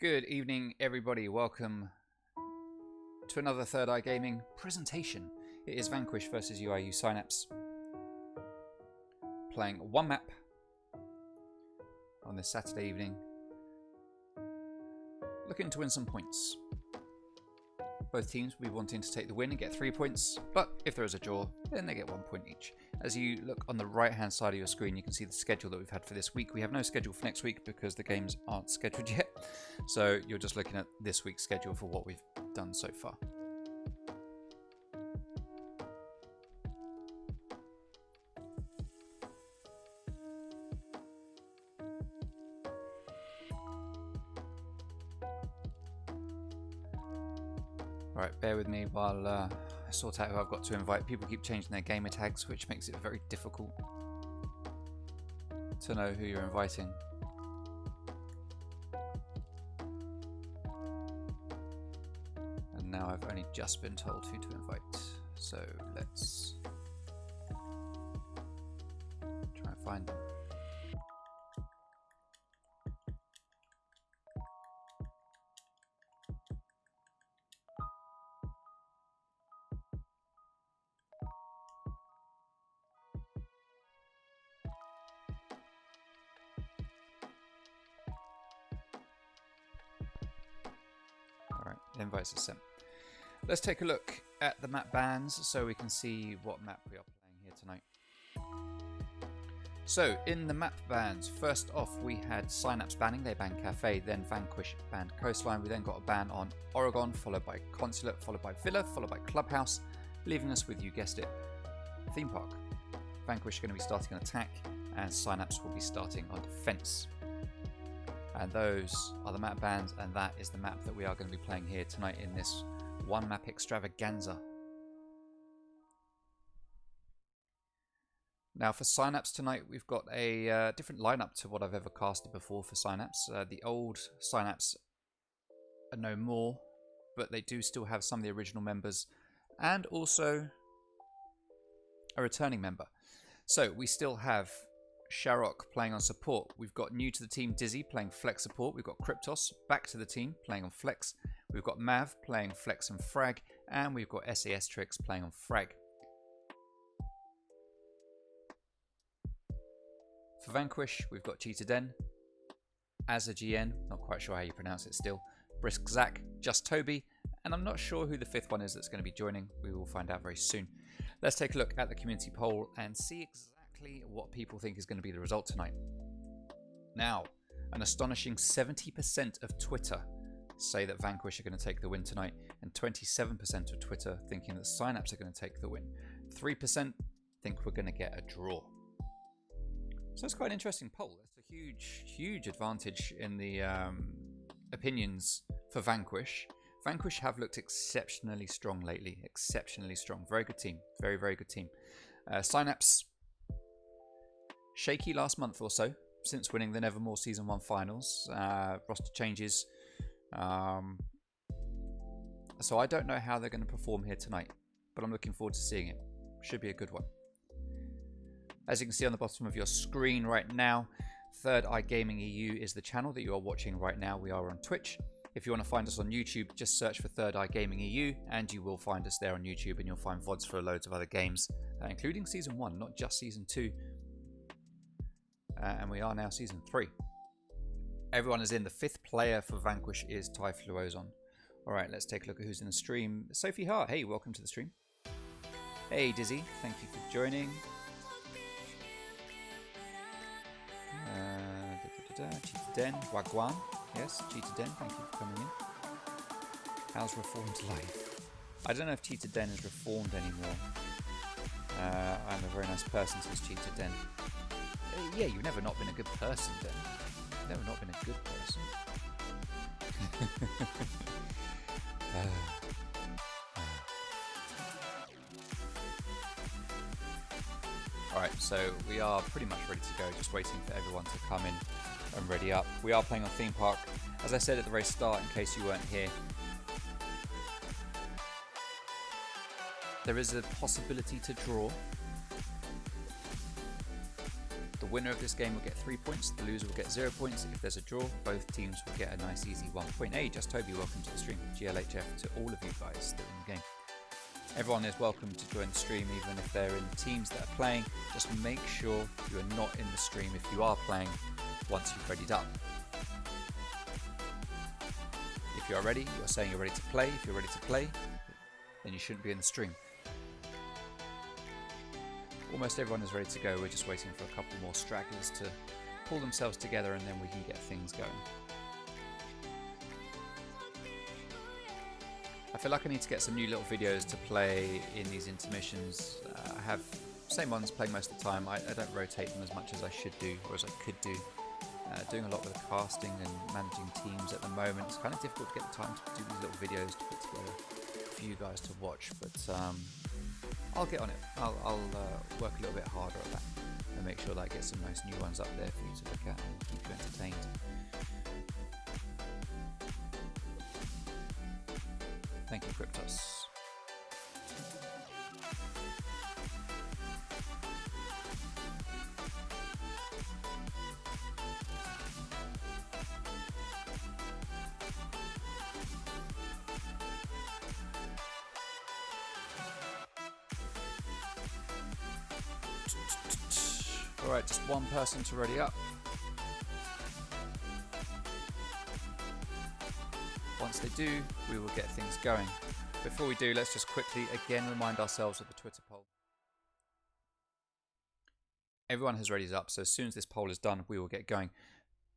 Good evening, everybody. Welcome to another Third Eye Gaming presentation. It is Vanquish versus UiU Synapse. Playing one map on this Saturday evening. Looking to win some points. Both teams will be wanting to take the win and get 3 points, but if there is a draw, then they get 1 point each. As you look on the right-hand side of your screen, you can see the schedule that we've had for this week. We have no schedule for next week because the games aren't scheduled yet. So you're just looking at this week's schedule for what we've done so far. Alright, bear with me while I sort out who I've got to invite. People keep changing their gamer tags, which makes it very difficult to know who you're inviting. And now I've only just been told who to invite. So let's try and find them. Invites are sent. Let's take a look at the map bans so we can see what map we are playing here tonight. So in the map bans, first off we had Synapse banning, they banned Cafe, then Vanquish banned Coastline. We then got a ban on Oregon, followed by Consulate, followed by Villa, followed by Clubhouse, leaving us with, you guessed it, Theme Park. Vanquish are going to be starting on attack and Synapse will be starting on defense. And those are the map bans, and that is the map that we are going to be playing here tonight in this one map extravaganza. Now for Synapse tonight, we've got a different lineup to what I've ever casted before for Synapse. The old Synapse are no more, but they do still have some of the original members and also a returning member. So we still have Sharok playing on support. We've got new to the team Dizzy playing flex support. We've got Kryptos back to the team playing on flex. We've got Mav playing flex and frag, and we've got SAS Tricks playing on frag. For Vanquish, we've got Cheetah Den, Azagien, not quite sure how you pronounce it still, Brisk Zach, Just Toby, and I'm not sure who the fifth one is that's going to be joining. We will find out very soon. Let's take a look at the community poll and see exactly what people think is going to be the result tonight. Now, an astonishing 70% of Twitter say that Vanquish are going to take the win tonight, and 27% of Twitter thinking that Synapse are going to take the win. 3% think we're going to get a draw. So it's quite an interesting poll. It's a huge advantage in the opinions for Vanquish. Vanquish have looked exceptionally strong lately. Exceptionally strong. Very good team. Very good team. Synapse shaky last month or so since winning the Nevermore Season 1 finals. Roster changes. So I don't know how they're going to perform here tonight, but I'm looking forward to seeing it. Should be a good one. As you can see on the bottom of your screen right now, Third Eye Gaming EU is the channel that you are watching right now. We are on Twitch. If you want to find us on YouTube, just search for Third Eye Gaming EU and you will find us there on YouTube, and you'll find VODs for loads of other games, including Season 1, not just Season 2. And we are now Season 3. Everyone is in. The fifth player for Vanquish is Ty Fluozon. Alright, let's take a look at who's in the stream. Sophie Hart, hey, welcome to the stream. Hey Dizzy, thank you for joining. Cheetah Den, Wagwan, yes, Cheetah Den, thank you for coming in. How's Reformed life? I don't know if Cheetah Den is reformed anymore. I'm a very nice person, says Cheetah Den. Yeah, you've never not been a good person, Den. You've never not been a good person. Alright, so we are pretty much ready to go, just waiting for everyone to come in and ready up. We are playing on Theme Park. As I said at the very start, in case you weren't here, there is a possibility to draw. The winner of this game will get 3 points, the loser will get 0 points. If there's a draw, both teams will get a nice easy 1 point. Hey, Just Toby, welcome to the stream. GLHF to all of you guys that are in the game. Everyone is welcome to join the stream, even if they're in the teams that are playing. Just make sure you are not in the stream if you are playing once you've readied up. If you are ready, you're saying you're ready to play. If you're ready to play, then you shouldn't be in the stream. Almost everyone is ready to go. We're just waiting for a couple more stragglers to pull themselves together, and then we can get things going. I feel like I need to get some new little videos to play in these intermissions. I have same ones playing most of the time. I don't rotate them as much as I should do, or as I could do. Doing a lot with the casting and managing teams at the moment. It's kind of difficult to get the time to do these little videos to put together for you guys to watch, but I'll get on it. I'll work a little bit harder at that and make sure that I get some nice new ones up there for you to look at and keep you entertained. Thank you, Cryptos. Alright, just one person to ready up. Once they do, we will get things going. Before we do, let's just quickly again remind ourselves of the Twitter poll. Everyone has readied up, so as soon as this poll is done, we will get going.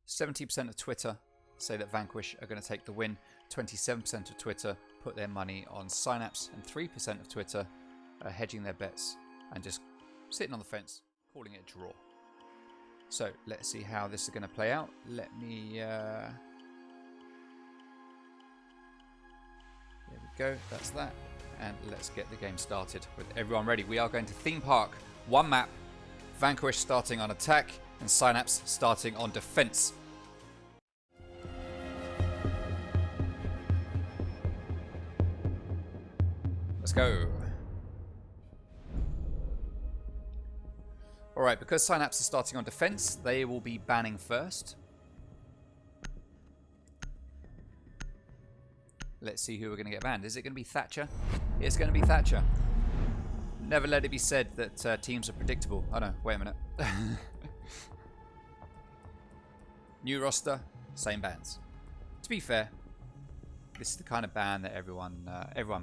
70% of Twitter say that Vanquish are going to take the win. 27% of Twitter put their money on Synapse, and 3% of Twitter are hedging their bets and just sitting on the fence, calling it a draw. So let's see how this is going to play out. Let me there we go, that's that, and let's get the game started with everyone ready. We are going to theme park, one map, Vanquish starting on attack and Synapse starting on defense. Let's go. Alright, because Synapse is starting on defense, they will be banning first. Let's see who we're going to get banned. Is it going to be Thatcher? It's going to be Thatcher. Never let it be said that teams are predictable. Oh no, wait a minute. New roster, same bans. To be fair, this is the kind of ban that everyone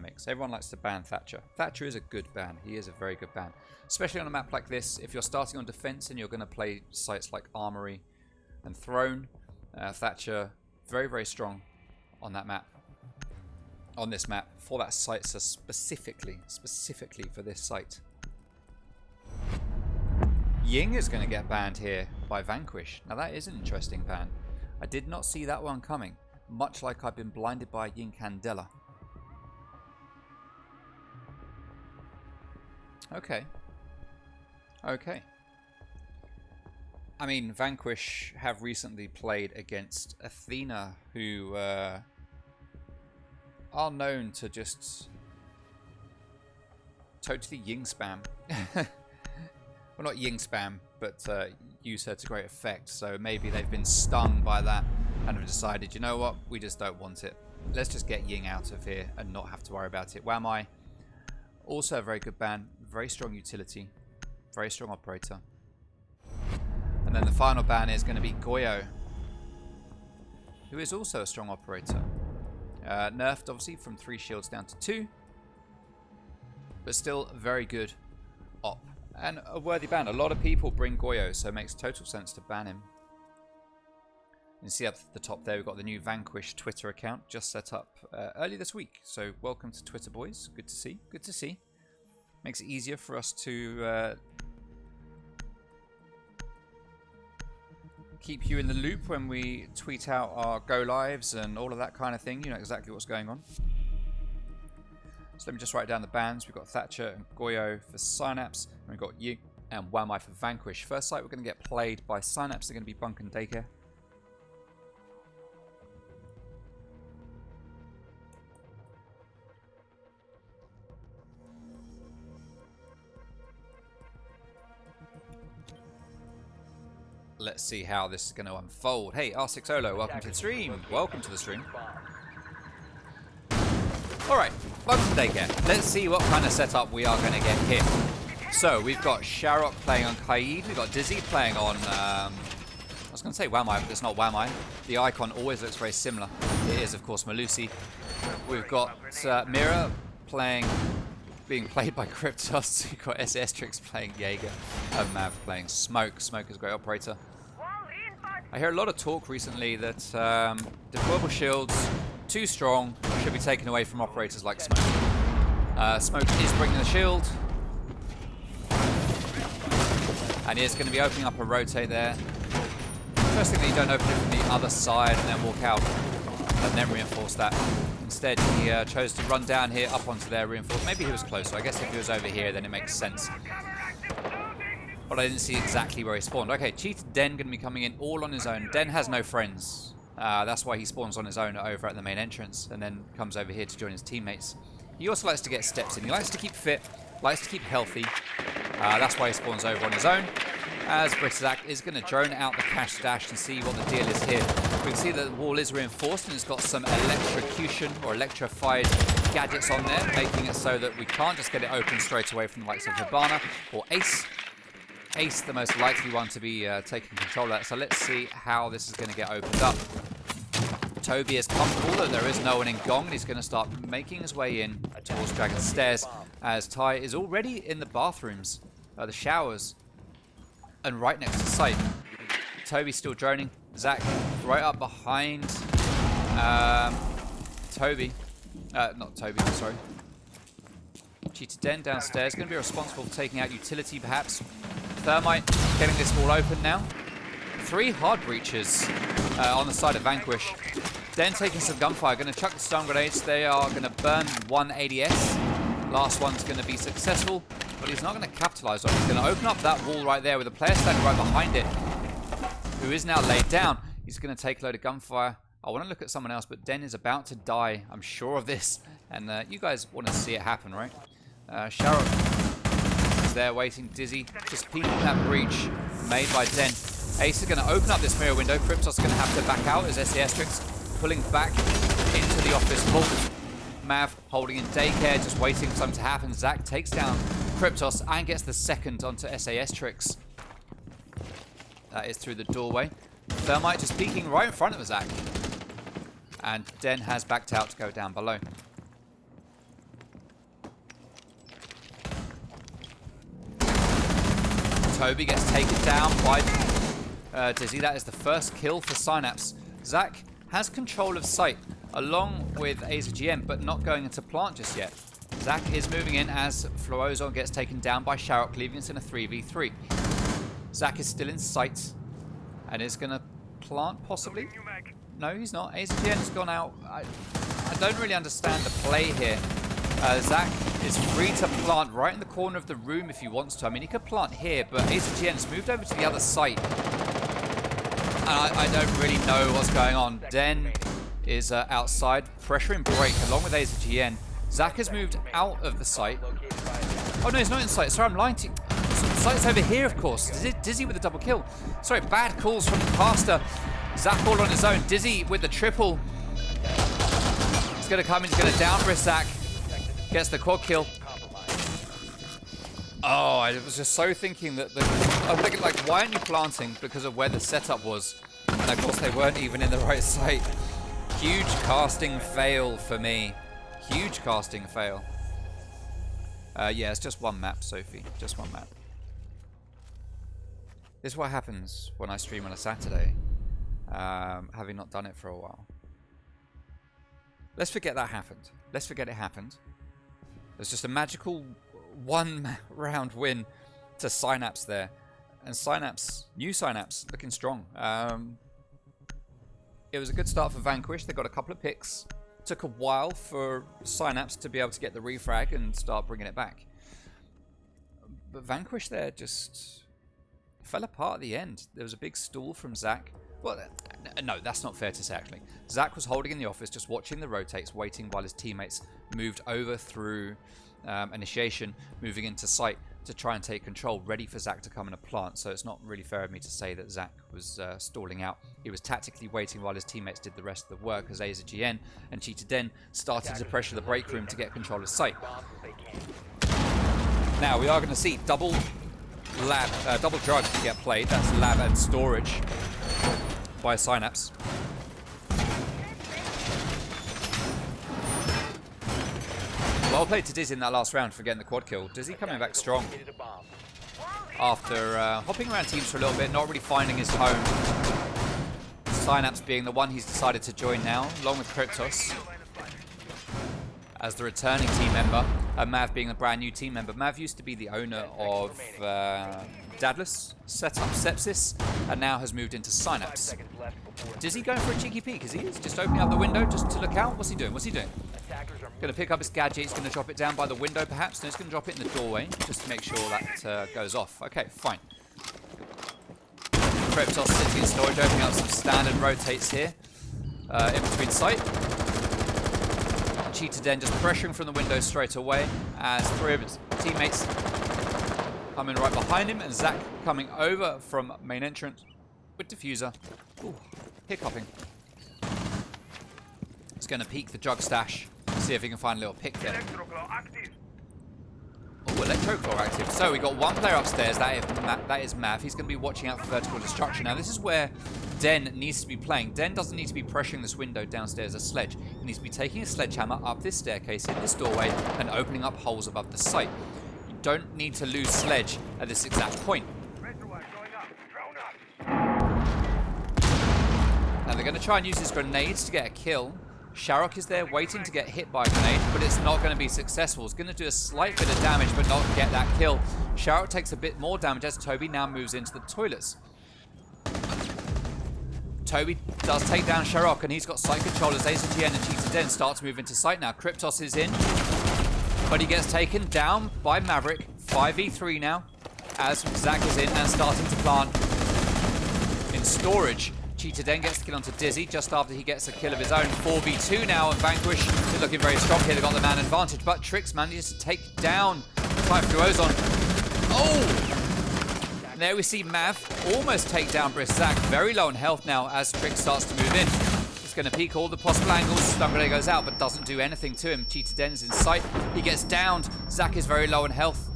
makes. Everyone likes to ban Thatcher. Thatcher is a good ban. He is a very good ban. Especially on a map like this. If you're starting on defense and you're going to play sites like Armory and Throne, Thatcher, very, very strong on that map. On this map, for that site, so specifically for this site. Ying is going to get banned here by Vanquish. Now that is an interesting ban. I did not see that one coming. Much like I've been blinded by Ying Candela. Okay. Okay. I mean, Vanquish have recently played against Athena, who are known to just totally Ying spam. Well, not Ying spam, but use her to great effect. So maybe they've been stung by that and have decided, you know what, we just don't want it. Let's just get Ying out of here and not have to worry about it. Wamai, also a very good ban, very strong utility, very strong operator. And then the final ban is going to be Goyo, who is also a strong operator. Nerfed obviously from 3 shields down to 2, but still very good op. And a worthy ban. A lot of people bring Goyo, so it makes total sense to ban him. You can see up at the top there, we've got the new Vanquish Twitter account just set up early this week. So welcome to Twitter, boys. Good to see. Good to see. Makes it easier for us to keep you in the loop when we tweet out our go lives and all of that kind of thing. You know exactly what's going on. So let me just write down the bans. We've got Thatcher and Goyo for Synapse, and we've got Ying and Wamai for Vanquish. First site we're going to get played by Synapse. They're going to be Bunk and Daycare. let's see how this is going to unfold. Hey, R6Olo, welcome to the stream. Welcome to the stream. Alright, welcome to Daycare. Let's see what kind of setup we are going to get here. So, we've got Sharok playing on Kaid. We've got Dizzy playing on... I was going to say Wamai, but it's not Wamai. The icon always looks very similar. It is, of course, Malusi. We've got Mira being played by Cryptos. We've got SAS Tricks playing Jaeger. And Mav playing Smoke. Smoke is a great operator. I hear a lot of talk recently that deployable shields, too strong, should be taken away from operators like Smoke. Smoke is bringing the shield. And he is going to be opening up a rotate there. Interestingly, you don't open it from the other side and then walk out and then reinforce that. Instead, he chose to run down here up onto their reinforce. Maybe he was closer. I guess if he was over here, then it makes sense. But I didn't see exactly where he spawned. Okay, Cheetah Den going to be coming in all on his own. Den has no friends. That's why he spawns on his own over at the main entrance and then comes over here to join his teammates. He also likes to get steps in. He likes to keep fit, likes to keep healthy. That's why he spawns over on his own. As Britzak is going to drone out the cash stash and see what the deal is here. We can see that the wall is reinforced and it's got some electrocution or electrified gadgets on there, making it so that we can't just get it open straight away from the likes of Hibana or Ace. Ace, the most likely one to be taking control of that. So let's see how this is going to get opened up. Toby is comfortable that there is no one in Gong, and he's going to start making his way in towards Dragon's Stairs, as Ty is already in the bathrooms, the showers, and right next to site. Toby's still droning. Zach right up behind Toby. Not Toby, sorry. Cheetah Den downstairs, going to be responsible for taking out utility perhaps. Thermite getting this wall open now. 3 hard breaches on the side of Vanquish. Den taking some gunfire, going to chuck the stun grenades. They are going to burn 1 ADS. Last one's going to be successful, but he's not going to capitalize on it. He's going to open up that wall right there with a player standing right behind it, who is now laid down. He's going to take a load of gunfire. I want to look at someone else, but Den is about to die. I'm sure of this. And you guys want to see it happen, right? Sharok is there waiting. Dizzy just peeking that breach made by Den. Ace is going to open up this mirror window. Cryptos is going to have to back out as SAS Tricks pulling back into the office vault. Mav holding in Daycare, just waiting for something to happen. Zach takes down Cryptos and gets the second onto SAS Tricks. That is through the doorway. Thermite just peeking right in front of Zach. And Den has backed out to go down below. Toby gets taken down by Dizzy. That is the first kill for Synapse. Zach has control of site along with AZGN, but not going into plant just yet. Zach is moving in as Floozon gets taken down by Sharok, leaving us in a 3v3. Zach is still in sight and is going to plant possibly. No, he's not. AZGN has gone out. I don't really understand the play here. Zach is free to plant right in the corner of the room if he wants to. I mean, he could plant here, but AZGN has moved over to the other site. And I don't really know what's going on. Den is outside, pressuring break along with AZGN. Zach has moved out of the site. Oh no, he's not in sight. Sorry, I'm lying to you. Site's over here, of course. Dizzy with a double kill. Sorry, bad calls from the caster. Zach all on his own. Dizzy with the triple. He's going to come in. He's going to down for Zach. Gets the quad kill. Oh, I was just so thinking that I'm thinking like, why aren't you planting? Because of where the setup was. And of course they weren't even in the right site. Huge casting fail for me. Huge casting fail. Yeah, it's just one map, Sophie. Just one map. This is what happens when I stream on a Saturday. Having not done it for a while. Let's forget that happened. Let's forget it happened. There's just a magical 1 round win to Synapse there. And Synapse, new Synapse, looking strong. It was a good start for Vanquish. They got a couple of picks. Took a while for Synapse to be able to get the refrag and start bringing it back. But Vanquish there just fell apart at the end. There was a big stall from Zach. Well, no, that's not fair to say, actually. Zach was holding in the office, just watching the rotates, waiting while his teammates moved over through initiation, moving into site. to try and take control, ready for Zach to come in a plant. So it's not really fair of me to say that Zach was stalling out. He was tactically waiting while his teammates did the rest of the work, as AZGN and Cheetah Den started to pressure the break room to get control of site. Now we are going to see double drug get played. That's lab and storage by Synapse. Well played to Dizzy in that last round for getting the quad kill. Dizzy coming back strong after hopping around teams for a little bit, not really finding his home. Synapse being the one he's decided to join now, along with Cryptos as the returning team member, and Mav being the brand new team member. Mav used to be the owner of Dadless, set up Sepsis, and now has moved into Synapse. Dizzy going for a cheeky peek, is he? He's just opening up the window just to look out. What's he doing? What's he doing? Going to pick up his gadget. He's going to drop it down by the window, perhaps. No, he's going to drop it in the doorway, just to make sure that goes off. Okay, fine. Cryptos sitting in storage, opening up some standard rotates here in between sight. Cheetah Den just pressuring from the window straight away as three of his teammates coming right behind him, and Zach coming over from main entrance with diffuser. Ooh, hiccuping. He's going to peek the jug stash, see if he can find a little pick there. Oh, Electroclaw active. So we got one player upstairs. That is Mav. He's going to be watching out for vertical destruction. Now this is where Den needs to be playing. Den doesn't need to be pressuring this window downstairs as Sledge. He needs to be taking a sledgehammer up this staircase in this doorway and opening up holes above the site. You don't need to lose Sledge at this exact point. Now they're going to try and use his grenades to get a kill. Sharok is there waiting to get hit by a grenade, but it's not going to be successful. It's going to do a slight bit of damage, but not get that kill. Sharok takes a bit more damage as Toby now moves into the toilets. Toby does take down Sharok, and he's got site control as AZGN and Cheetah Den start to move into sight now. Cryptos is in, but he gets taken down by Maverick. 5v3 now, as Zach is in and starting to plant in storage. Cheetah Den gets the kill onto Dizzy just after he gets a kill of his own. 4v2 now, and Vanquish is looking very strong here. They've got the man advantage, but Trix manages to take down Typhoo Ozone. Oh! And there we see Mav almost take down Brisk Zach. Very low on health now as Trix starts to move in. He's going to peek all the possible angles. Stun grenade goes out, but doesn't do anything to him. Cheetah Den's in sight. He gets downed. Zach is very low on health.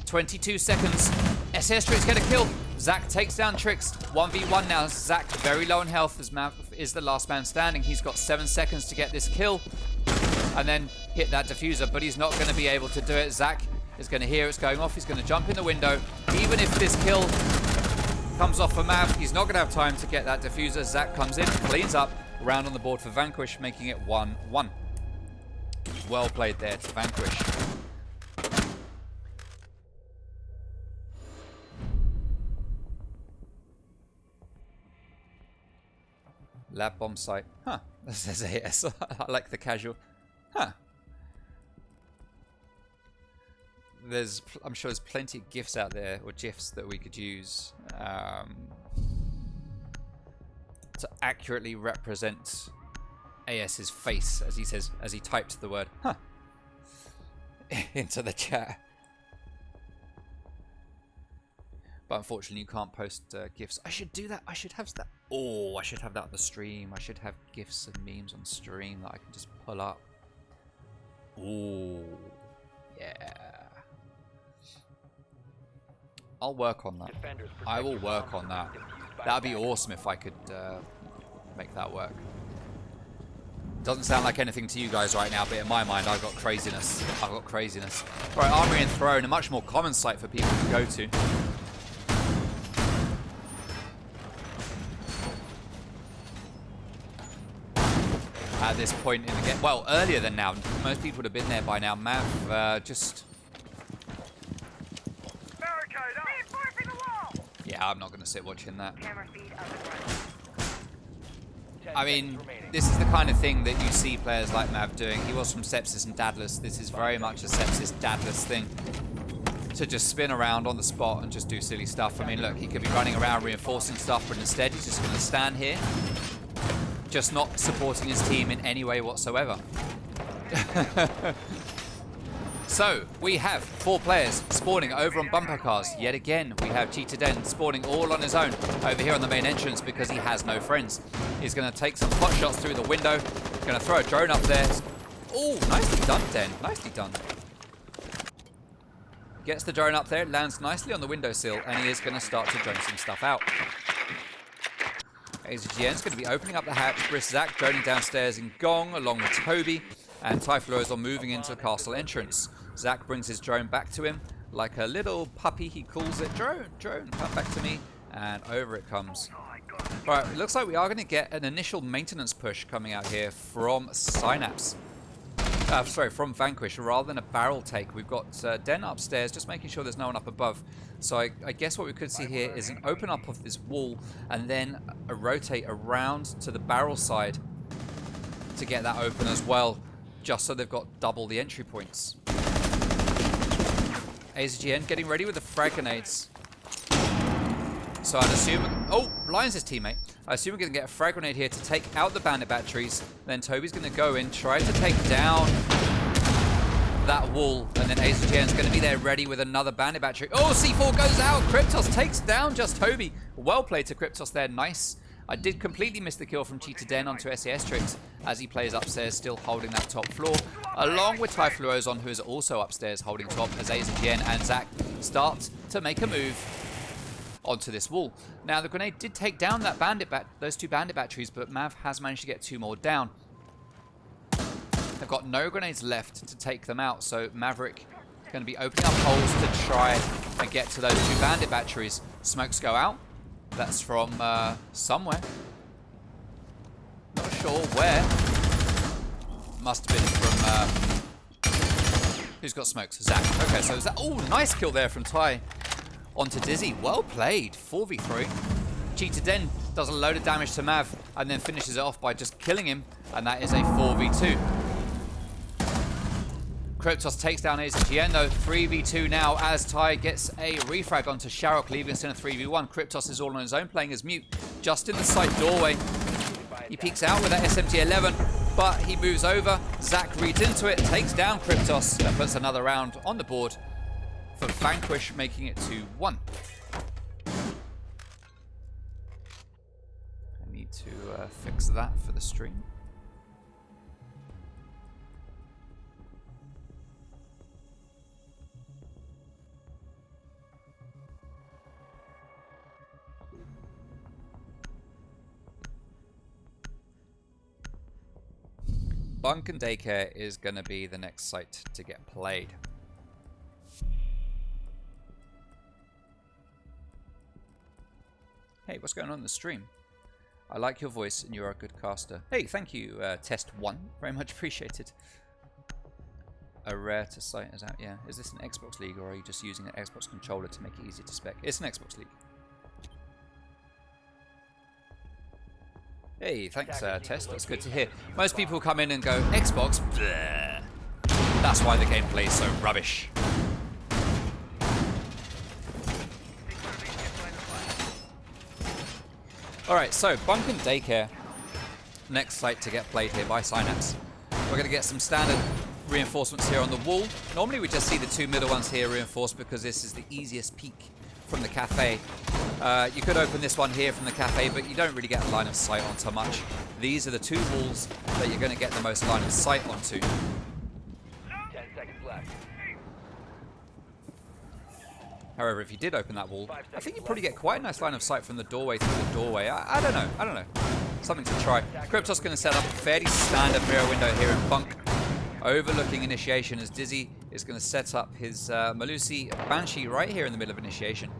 22 seconds. SS Trix get a kill. Zach takes down Trix. 1v1 now. Zach very low on health as Mav is the last man standing. He's got 7 seconds to get this kill and then hit that diffuser, but he's not going to be able to do it. Zach is going to hear it's going off. He's going to jump in the window. Even if this kill comes off for Mav, he's not going to have time to get that diffuser. Zach comes in, cleans up. Round on the board for Vanquish, making it 1-1. Well played there to Vanquish. Lab bomb site. Huh. That says AS. I like the casual. Huh. I'm sure there's plenty of GIFs out there, or GIFs, that we could use to accurately represent AS's face, as he says, as he typed the word "huh" into the chat. But unfortunately, you can't post GIFs. I should do that. I should have that. Oh, I should have that on the stream. I should have GIFs and memes on stream that I can just pull up. Oh, yeah. I'll work on that. I will work on that. That'd be awesome if I could make that work. Doesn't sound like anything to you guys right now, but in my mind, I've got craziness. I've got craziness. Right, Armory and Throne, a much more common site for people to go to. At this point in the game, well, earlier than now. Most people would have been there by now. Mav just... Yeah, I'm not going to sit watching that. I mean, this is the kind of thing that you see players like Mav doing. He was from Sepsis and Dadless. This is very much a Sepsis Dadless thing. To just spin around on the spot and just do silly stuff. I mean, look, he could be running around reinforcing stuff, but instead he's just going to stand here. Just not supporting his team in any way whatsoever. So, we have 4 players spawning over on bumper cars. Yet again, we have Cheetah Den spawning all on his own over here on the main entrance because he has no friends. He's going to take some pot shots through the window. Going to throw a drone up there. Oh, nicely done, Den. Nicely done. Gets the drone up there, lands nicely on the windowsill, and he is going to start to drone some stuff out. AZGN's going to be opening up the hatch. Brisk Zach droning downstairs in Gong along with Toby. And Typhlo's on moving into the castle entrance. Zach brings his drone back to him like a little puppy, he calls it. Drone, drone, come back to me. And over it comes. Alright, it looks like we are going to get an initial maintenance push coming out here from Synapse. From Vanquish, rather than a barrel take. We've got Den upstairs, just making sure there's no one up above. So I guess what we could see here is an open up of this wall and then a rotate around to the barrel side to get that open as well, just so they've got double the entry points. AZGN getting ready with the frag grenades. So I'd assume... Oh, blinds his teammate. I assume we're going to get a frag grenade here to take out the bandit batteries. Then Toby's going to go in, try to take down that wall. And then AZGN's going to be there ready with another bandit battery. Oh, C4 goes out. Cryptos takes down just Toby. Well played to Cryptos there. Nice. I did completely miss the kill from Cheetah Den onto SAS Tricks as he plays upstairs, still holding that top floor, along with Typhlo's who is also upstairs holding top as AZGN and Zach start to make a move onto this wall. Now, the grenade did take down that those 2 bandit batteries, but Mav has managed to get 2 more down. They've got no grenades left to take them out, so Maverick going to be opening up holes to try and get to those 2 bandit batteries. Smokes go out. That's from somewhere. Not sure where. Must have been from... who's got smokes? Zach. Okay, so Zach... Oh, nice kill there from Ty onto Dizzy. Well played. 4v3. Cheetah Den does a load of damage to Mav and then finishes it off by just killing him. And that is a 4v2. Kryptos takes down AZGN though. 3v2 now as Ty gets a refrag onto Sharok, leaving us in a 3v1. Kryptos is all on his own, playing as mute. Just in the side doorway. He peeks out with that SMG-11, but he moves over. Zach reads into it, takes down Kryptos. That puts another round on the board for Vanquish, making it 2-1. I need to fix that for the stream. Bunk and Daycare is going to be the next site to get played. Hey, what's going on in the stream? I like your voice and you are a good caster. Hey, thank you, Test 1. Very much appreciated. A rare to site is out, yeah. Is this an Xbox League or are you just using an Xbox controller to make it easier to spec? It's an Xbox League. Hey, thanks, Test. That's good to hear. Most people come in and go, Xbox? Bleh. That's why the gameplay is so rubbish. Alright, so Bunk and Daycare. Next site to get played here by Synapse. We're going to get some standard reinforcements here on the wall. Normally we just see the 2 middle ones here reinforced because this is the easiest peek from the cafe. You could open this one here from the cafe, but you don't really get a line of sight onto much. These are the 2 walls that you're going to get the most line of sight onto. 10 seconds left. However, if you did open that wall, I think you'd probably get quite a nice line of sight from the doorway through the doorway. I don't know. I don't know. Something to try. Kryptos going to set up a fairly standard mirror window here in Bunk, overlooking initiation, as Dizzy is going to set up his Malusi Banshee right here in the middle of initiation.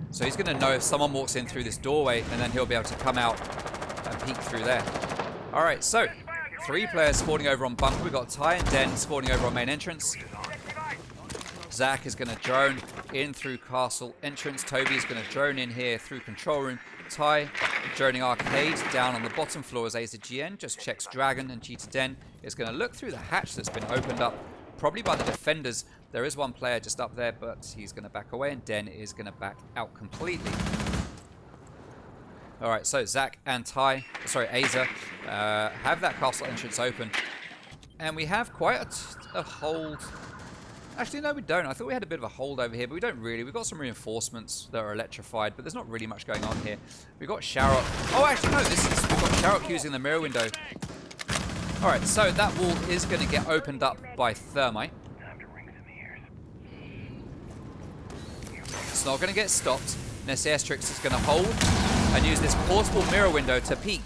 So he's going to know if someone walks in through this doorway, and then he'll be able to come out and peek through there. Alright, so 3 players spawning over on Bunk. We've got Ty and Den spawning over on main entrance. Zach is going to drone in through castle entrance. Toby is going to drone in here through control room. Ty droning arcade down on the bottom floor as AZGN just checks Dragon, and Cheetah Den is going to look through the hatch that's been opened up, probably by the defenders. There is one player just up there, but he's going to back away, and Den is going to back out completely. Alright, so Zach and Ty, sorry, Aza, have that castle entrance open. And we have quite a hold. Actually, no, we don't. I thought we had a bit of a hold over here, but we don't really. We've got some reinforcements that are electrified, but there's not really much going on here. We've got Sharrock. Oh, actually, no, we've got Sharrock using the mirror window. All right, so that wall is going to get opened up by Thermite. It's not going to get stopped. Nesseastrix is going to hold and use this portable mirror window to peek.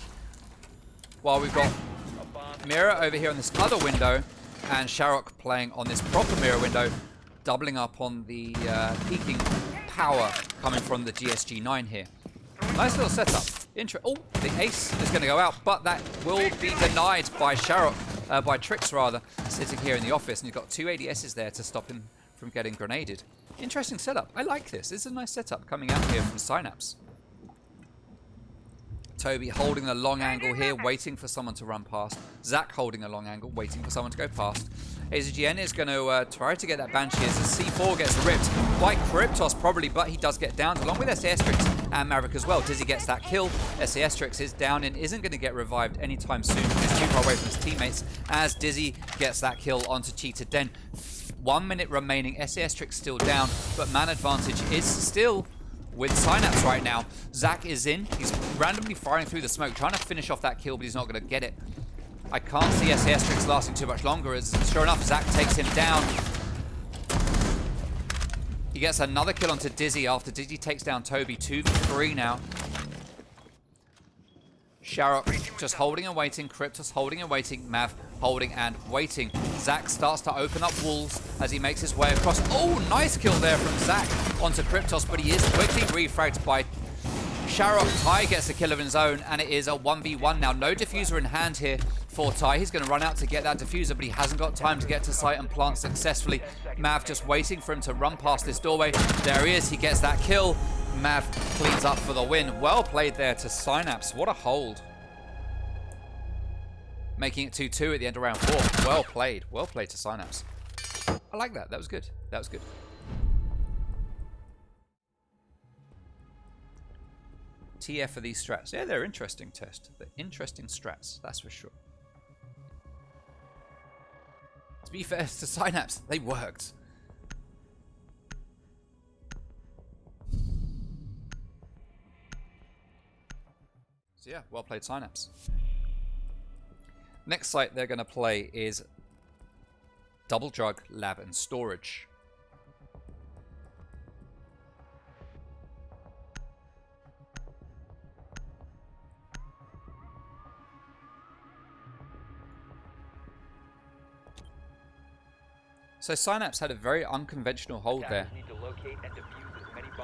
While we've got Mirror over here on this other window and Sharrock playing on this proper mirror window, doubling up on the peaking power coming from the GSG-9 here. Nice little setup. Oh, the ace is going to go out, but that will be denied by Sharrock, by Trix rather, sitting here in the office, and you've got two ADSs there to stop him from getting grenaded. Interesting setup. I like this. It's a nice setup coming out here from Synapse. Toby holding the long angle here, waiting for someone to run past. Zach holding a long angle, waiting for someone to go past. AZGN is going to try to get that Banshee as the C4 gets ripped by Cryptos probably, but he does get down, along with SAStrix and Maverick as well. Dizzy gets that kill. SAStrix is down and isn't going to get revived anytime soon. He's too far away from his teammates as Dizzy gets that kill onto Cheetah Den. 1 minute remaining. SAStrix still down, but man advantage is still with Synapse right now. Zach is in. He's randomly firing through the smoke, trying to finish off that kill, but he's not going to get it. I can't see SAStrix lasting too much longer, as sure enough, Zach takes him down. He gets another kill onto Dizzy after Dizzy takes down Toby. 2v3 now. Sharrock just holding and waiting. Cryptos holding and waiting. Mav holding and waiting. Zach starts to open up walls as he makes his way across. Oh, nice kill there from Zach onto Cryptos, but he is quickly refragged by Sharrock. Ty gets the kill of his own, and it is a 1v1 now. No diffuser in hand here for Ty. He's going to run out to get that diffuser, but he hasn't got time to get to site and plant successfully. Mav just waiting for him to run past this doorway. There he is. He gets that kill. Mav cleans up for the win. Well played there to Synapse. What a hold. Making it 2-2 at the end of round 4. Well played. Well played to Synapse. I like that. That was good. That was good. TF for these strats. Yeah, they're interesting test. They're interesting strats, that's for sure. To be fair to Synapse, they worked. So yeah, well played Synapse. Next site they're going to play is Double Drug Lab and Storage. So Synapse had a very unconventional hold there.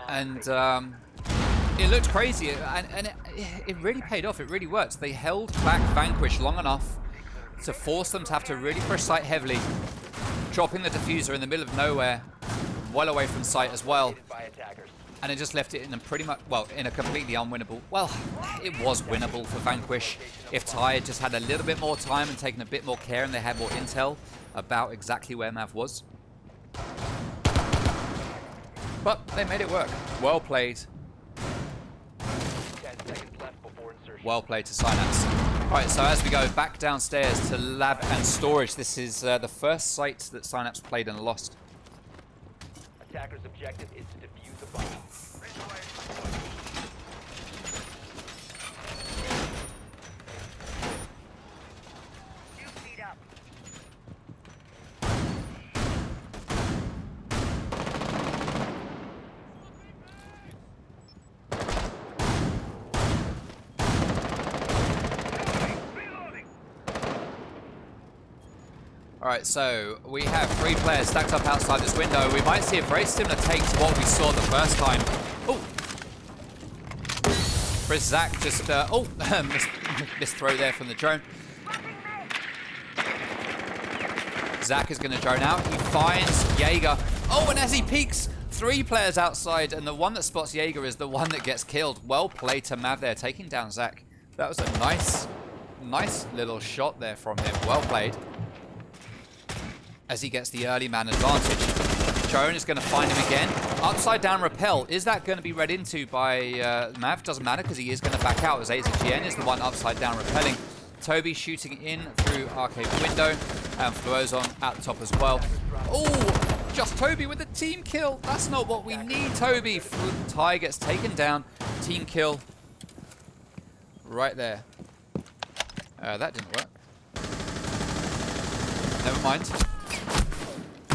And it looked crazy, and it really paid off. It really worked. They held back Vanquish long enough to force them to have to really push site heavily, dropping the diffuser in the middle of nowhere, well away from site as well. And it just left it in a pretty much, well, in a completely unwinnable, well, it was winnable for Vanquish if Ty had just had a little bit more time and taken a bit more care and they had more intel about exactly where Mav was. But they made it work. Well played. 10 seconds left before insertion. Well played to Synapse. Alright, so as we go back downstairs to Lab and Storage, this is the first site that Synapse played and lost. Attacker's objective is to defuse a bomb. Alright, so we have 3 players stacked up outside this window. We might see a very similar take to what we saw the first time. Oh! Chris Zach just, missed throw there from the drone. Zach is going to drone out. He finds Jaeger. Oh, and as he peeks, 3 players outside, and the one that spots Jaeger is the one that gets killed. Well played to Mav there, taking down Zach. That was a nice little shot there from him. Well played. As he gets the early man advantage. Drone is going to find him again. Upside down rappel. Is that going to be read into by Mav? Doesn't matter because he is going to back out as AZGN is the one upside down rappelling. Toby shooting in through arcade window, and Fluozon at the top as well. Oh, just Toby with the team kill. That's not what we need, Toby. Ty gets taken down. Team kill. Right there. That didn't work. Never mind.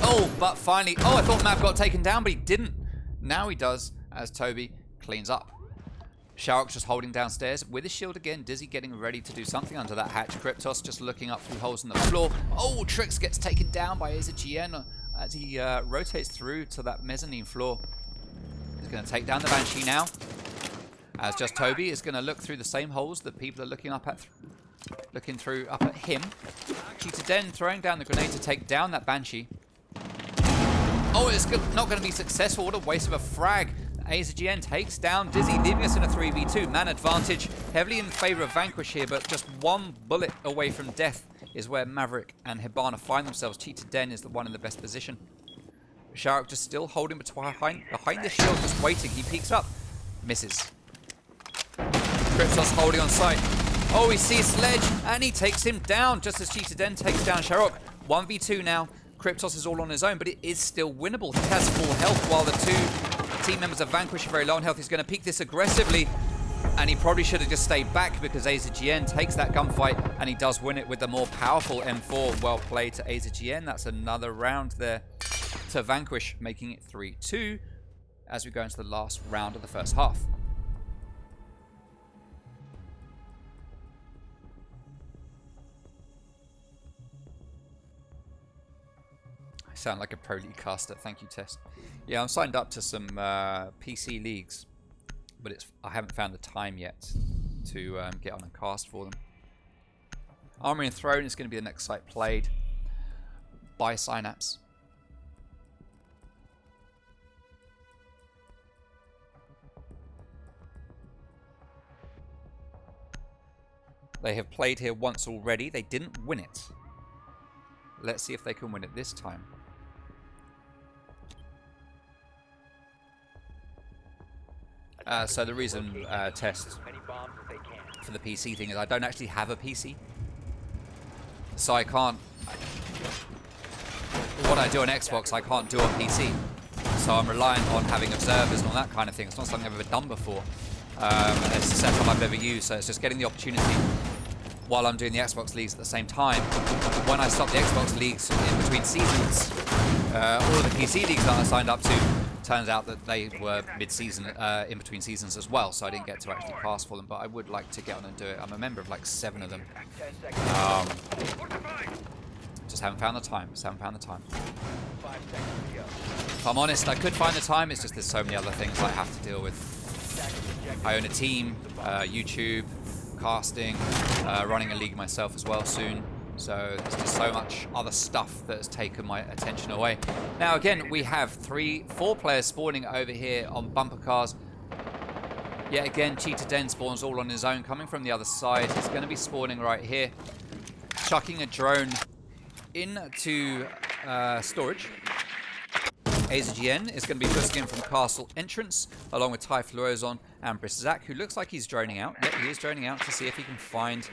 Oh, but finally. Oh, I thought Mav got taken down, but he didn't. Now he does, as Toby cleans up. Sharok's just holding downstairs with his shield again. Dizzy getting ready to do something under that hatch. Kryptos just looking up through holes in the floor. Oh, Trix gets taken down by AZGN as he rotates through to that mezzanine floor. He's going to take down the Banshee now. As just Toby is going to look through the same holes that people are looking up at, up at him. Cheetah Den throwing down the grenade to take down that Banshee. Oh, it's not going to be successful. What a waste of a frag. AZGN takes down Dizzy, leaving us in a 3v2. Man advantage, heavily in favor of Vanquish here, but just one bullet away from death is where Maverick and Hibana find themselves. Cheetah Den is the one in the best position. Sharok just still holding behind the shield, just waiting. He peeks up, misses. Kryptos holding on sight. Oh, he sees Sledge, and he takes him down, just as Cheetah Den takes down Sharok. 1v2 now. Kryptos is all on his own, but it is still winnable. He has full health, while the two team members of Vanquish are very low on health. He's going to peek this aggressively, and he probably should have just stayed back because AZGN takes that gunfight, and he does win it with the more powerful M4. Well played to AZGN. That's another round there to Vanquish, making it 3-2 as we go into the last round of the first half. I sound like a pro league caster. Thank you, Tess. Yeah, I'm signed up to some PC leagues, but I haven't found the time yet to get on a cast for them. Armory and Throne is going to be the next site played by Synapse. They have played here once already. They didn't win it. Let's see if they can win it this time. So the reason test for the PC thing is I don't actually have a PC. So I can't... What I do on Xbox, I can't do on PC. So I'm relying on having observers and all that kind of thing. It's not something I've ever done before. It's a setup I've never used, so it's just getting the opportunity while I'm doing the Xbox leagues at the same time. When I stopped the Xbox leagues in between seasons, all of the PC leagues that I signed up to, turns out that they were mid-season, in between seasons as well, so I didn't get to actually pass for them, but I would like to get on and do it. I'm a member of like 7 of them. Just haven't found the time. If I'm honest, I could find the time, it's just there's so many other things I have to deal with. I own a team, YouTube, casting, running a league myself as well soon. So there's just so much other stuff that has taken my attention away. Now again, we have 4 players spawning over here on bumper cars. Yet again, Cheetah Den spawns all on his own, coming from the other side. He's going to be spawning right here, chucking a drone into storage. AZGN is going to be pushing in from castle entrance, along with Ty Fluozon and Briszak, who looks like he's droning out. Yep, he is droning out to see if he can find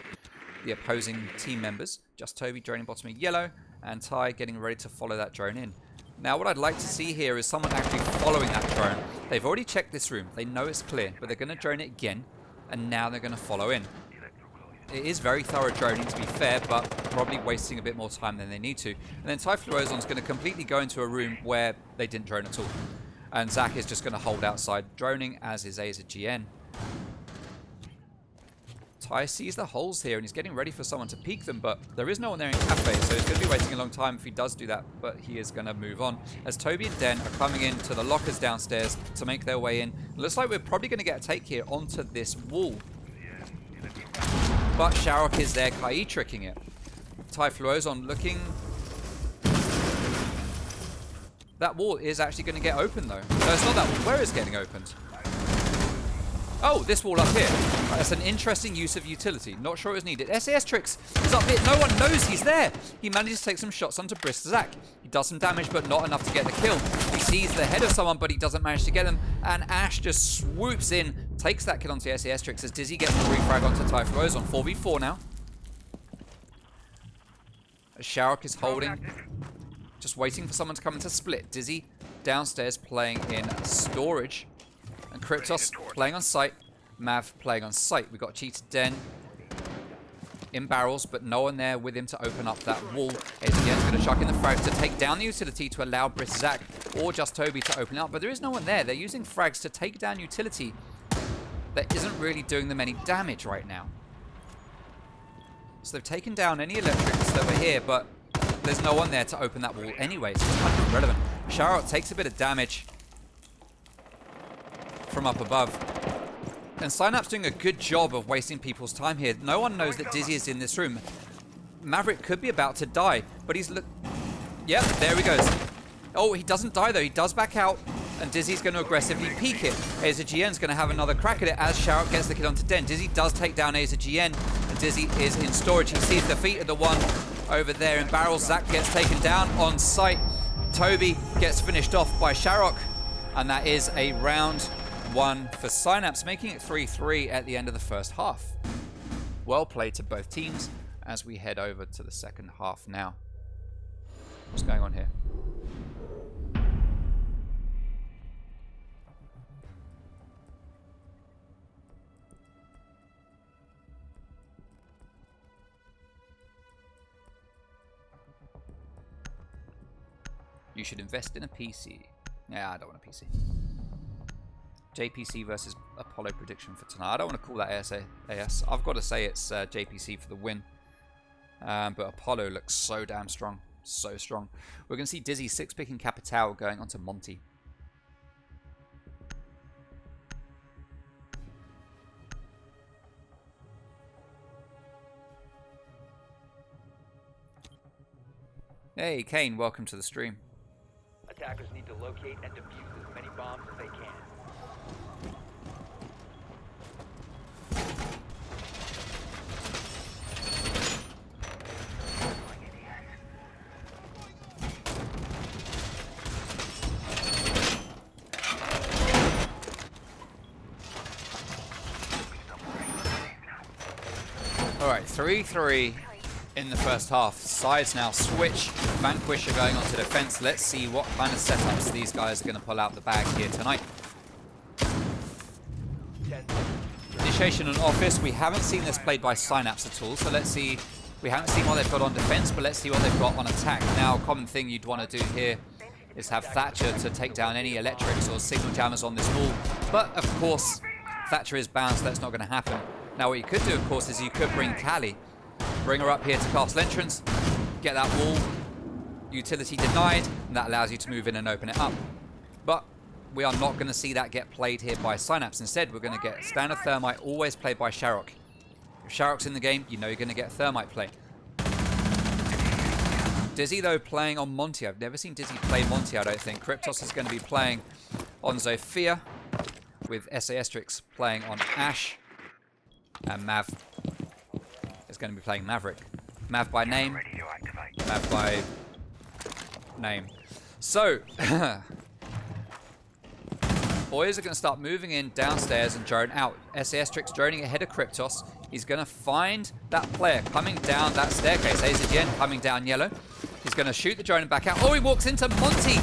the opposing team members. Just Toby droning bottom of yellow, and Ty getting ready to follow that drone in. Now what I'd like to see here is someone actually following that drone. They've already checked this room. They know it's clear, but they're going to drone it again, and now they're going to follow in. It is very thorough droning, to be fair, but probably wasting a bit more time than they need to. And then Ty Fluozon's going to completely go into a room where they didn't drone at all. And Zach is just going to hold outside droning, as is AZGN. Ty sees the holes here, and he's getting ready for someone to peek them, but there is no one there in cafe, so he's going to be waiting a long time if he does do that, but he is going to move on. As Toby and Den are coming into the lockers downstairs to make their way in. It looks like we're probably going to get a take here onto this wall. But Sharok is there, Kai tricking it. Ty Fluozon looking... That wall is actually going to get open though. No, it's not that wall. Where is it getting opened? Oh, this wall up here. That's an interesting use of utility. Not sure it was needed. SAS Tricks is up here. No one knows he's there. He manages to take some shots onto Briszak. He does some damage, but not enough to get the kill. He sees the head of someone, but he doesn't manage to get them. And Ash just swoops in, takes that kill onto SAS Tricks as Dizzy gets the refrag onto Ty Fluozon. 4v4 now. Sharok is holding. Just waiting for someone to come into split. Dizzy downstairs playing in storage. And Cryptos playing on site. Mav playing on site. We've got Cheetah Den in barrels, but no one there with him to open up that wall. Again's going to chuck in the frag to take down the utility to allow Brisk Zach or just Toby to open up. But there is no one there. They're using frags to take down utility that isn't really doing them any damage right now. So they've taken down any electrics that were here, but there's no one there to open that wall anyway, so it's kind of irrelevant. Sharok takes a bit of damage from up above. And Synapse doing a good job of wasting people's time here. No one knows that Dizzy is in this room. Maverick could be about to die, but he's... Yep, there he goes. Oh, he doesn't die though. He does back out, and Dizzy's going to aggressively peek it. AZGN's going to have another crack at it as Sharok gets the kill onto Den. Dizzy does take down AZGN, and Dizzy is in storage. He sees the feet of the one over there in barrels. Zach gets taken down on site. Toby gets finished off by Sharok, and that is a round 1 for Synapse, making it 3-3 at the end of the first half. Well played to both teams as we head over to the second half now. What's going on here? You should invest in a PC. Yeah, I don't want a PC. JPC versus Apollo prediction for tonight. I don't want to call that AS. I've got to say it's JPC for the win. But Apollo looks so damn strong. So strong. We're going to see Dizzy 6-picking Capital going onto Monty. Hey, Kane, welcome to the stream. Attackers need to locate and defuse as many bombs as they can. Alright, 3-3 in the first half. Sides now switch. Vanquish are going onto defense. Let's see what kind of setups these guys are going to pull out the bag here tonight. Initiation and Office. We haven't seen this played by Synapse at all, so let's see. We haven't seen what they've got on defense, but let's see what they've got on attack. Now, a common thing you'd want to do here is have Thatcher to take down any electrics or signal jammers on this wall. But, of course, Thatcher is bound, so that's not going to happen. Now, what you could do, of course, is you could bring Callie. Bring her up here to castle entrance. Get that wall. Utility denied. And that allows you to move in and open it up. But we are not going to see that get played here by Synapse. Instead, we're going to get standard Thermite, always played by Sharok. If Sharok's in the game, you know you're going to get Thermite play. Dizzy, though, playing on Monty. I've never seen Dizzy play Monty, I don't think. Cryptos is going to be playing on Zofia, with SA-Strix playing on Ash. And Mav is going to be playing Maverick. Mav by name, Mav by name. So, boys are going to start moving in downstairs and drone out. SA-Strix droning ahead of Cryptos. He's going to find that player coming down that staircase. AZGN coming down yellow. He's going to shoot the drone and back out. Oh, he walks into Monty.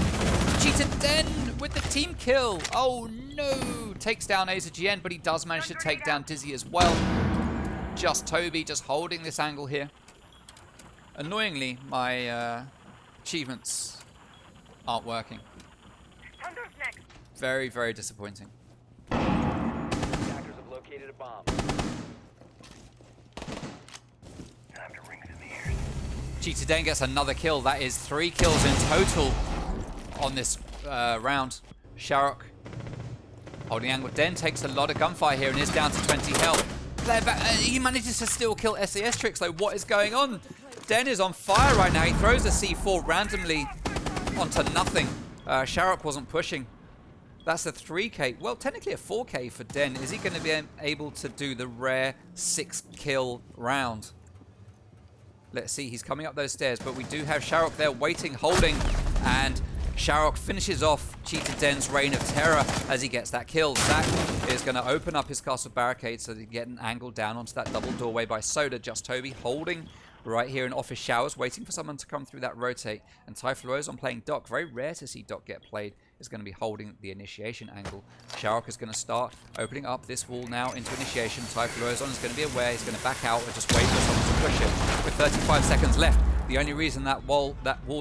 Cheetah Den with the team kill. Oh, no. Takes down AZGN, but he does manage to take down Dizzy as well. Just Toby just holding this angle here. Annoyingly, my achievements aren't working. Very, very disappointing. Attackers have located a bomb. Cheetah Den gets another kill. That is 3 kills in total on this round. Sharok holding angle. Den takes a lot of gunfire here and is down to 20 health. He manages to still kill SA-Strix though. What is going on? Den is on fire right now. He throws a C4 randomly onto nothing. Sharok wasn't pushing. That's a 3k. Well, technically a 4k for Den. Is he going to be able to do the rare 6-kill round? Let's see. He's coming up those stairs, but we do have Sharok there waiting, holding, and Sharok finishes off Cheetah Den's reign of terror as he gets that kill. Zach is going to open up his castle barricade so that he get an angle down onto that double doorway by Soda. Just Toby holding right here in office showers, waiting for someone to come through that rotate. And Typhlo's on playing Doc. Very rare to see Doc get played. Is going to be holding the initiation angle. Sharok is going to start opening up this wall now into initiation. Typhlo's on is going to be aware. He's going to back out or just wait for someone to push it. With 35 seconds left, the only reason that wall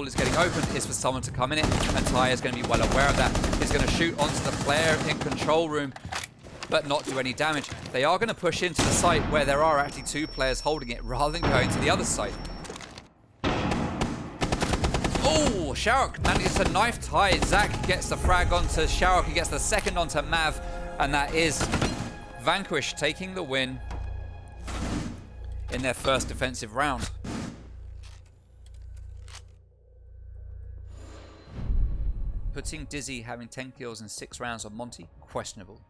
is getting open is for someone to come in it, and Ty is going to be well aware of that. He's going to shoot onto the player in control room, but not do any damage. They are going to push into the site where there are actually 2 players holding it rather than going to the other site. Oh, Sharok manages to knife Ty. Zach gets the frag onto Sharok. He gets the second onto Mav, and that is Vanquish taking the win in their first defensive round. Putting Dizzy having 10 kills in 6 rounds on Monty, questionable.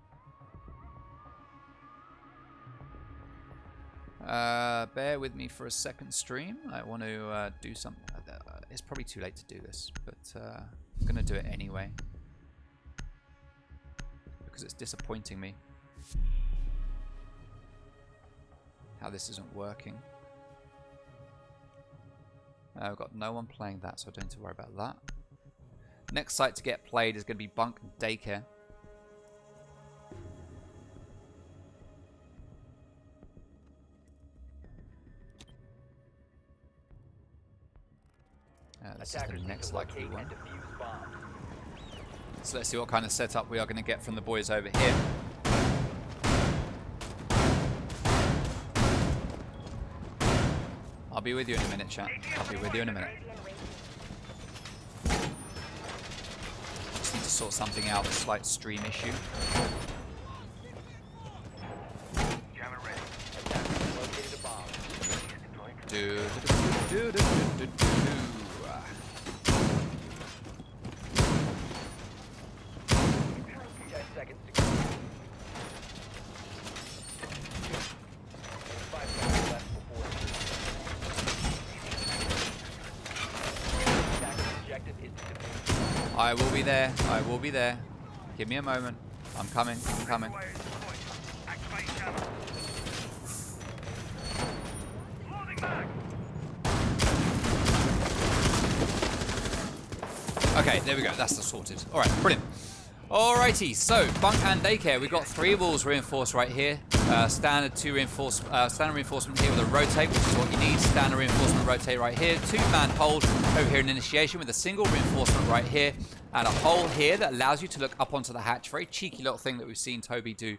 Bear with me for a second stream. I want to do something. It's probably too late to do this, but I'm going to do it anyway. Because it's disappointing me how this isn't working. I've got no one playing that, so I don't need to worry about that. Next site to get played is going to be Bunk and Daycare. This is the next likely one. So let's see what kind of setup we are going to get from the boys over here. I'll be with you in a minute, chat. I'll be with you in a minute. Just need to sort something out, a slight stream issue. I will be there. I will be there. Give me a moment. I'm coming. I'm coming. Okay, there we go. That's sorted. All right, brilliant. Alrighty, so Bunk and Daycare. We've got 3 walls reinforced right here. Standard reinforcement here with a rotate, which is what you need. Standard reinforcement rotate right here. 2-man hold over here in initiation with a single reinforcement right here. And a hole here that allows you to look up onto the hatch. Very cheeky little thing that we've seen Toby do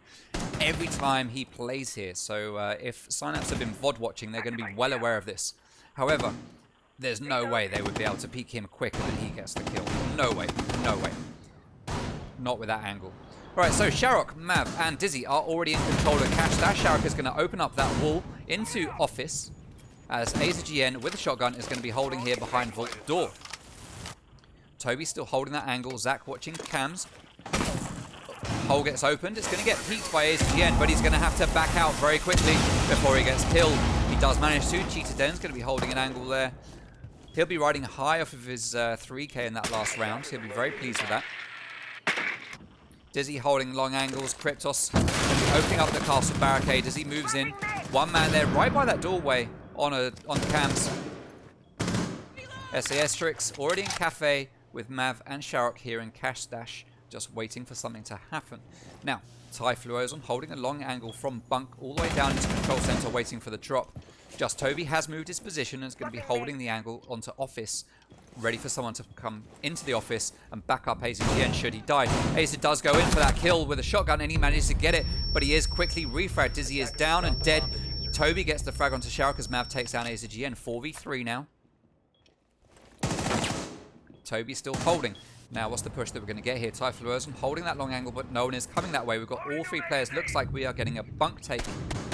every time he plays here. So if Synapse have been VOD watching, they're going to be well aware of this. However, there's no way they would be able to peek him quicker than he gets the kill. No way. No way. Not with that angle. Alright, so Sharok, Mav, and Dizzy are already in control of Cash Dash. Sharok is going to open up that wall into office as AZGN with a shotgun is going to be holding here behind Vault door. Toby still holding that angle. Zach watching cams. Hole gets opened. It's going to get peeked by AZGN, but he's going to have to back out very quickly before he gets killed. He does manage to. Cheetah Den's going to be holding an angle there. He'll be riding high off of his 3k in that last round. So he'll be very pleased with that. Dizzy holding long angles. Kryptos opening up the castle barricade as he moves in. 1 man there right by that doorway on cams. SAS Tricks already in cafe with Mav and Sharok here in Cash Dash, just waiting for something to happen. Now, Typhlo's holding a long angle from Bunk all the way down into control center, waiting for the drop. Just Toby has moved his position and is going to be holding the angle onto office, ready for someone to come into the office and back up AZGN should he die. AZ does go in for that kill with a shotgun and he manages to get it, but he is quickly refragged. Dizzy is down and dead. Toby gets the frag onto Sharok as Mav takes down AZGN. 4v3 now. Toby still holding. Now, what's the push that we're going to get here? Typhlo's holding that long angle, but no one is coming that way. We've got all 3 players. Looks like we are getting a bunk take.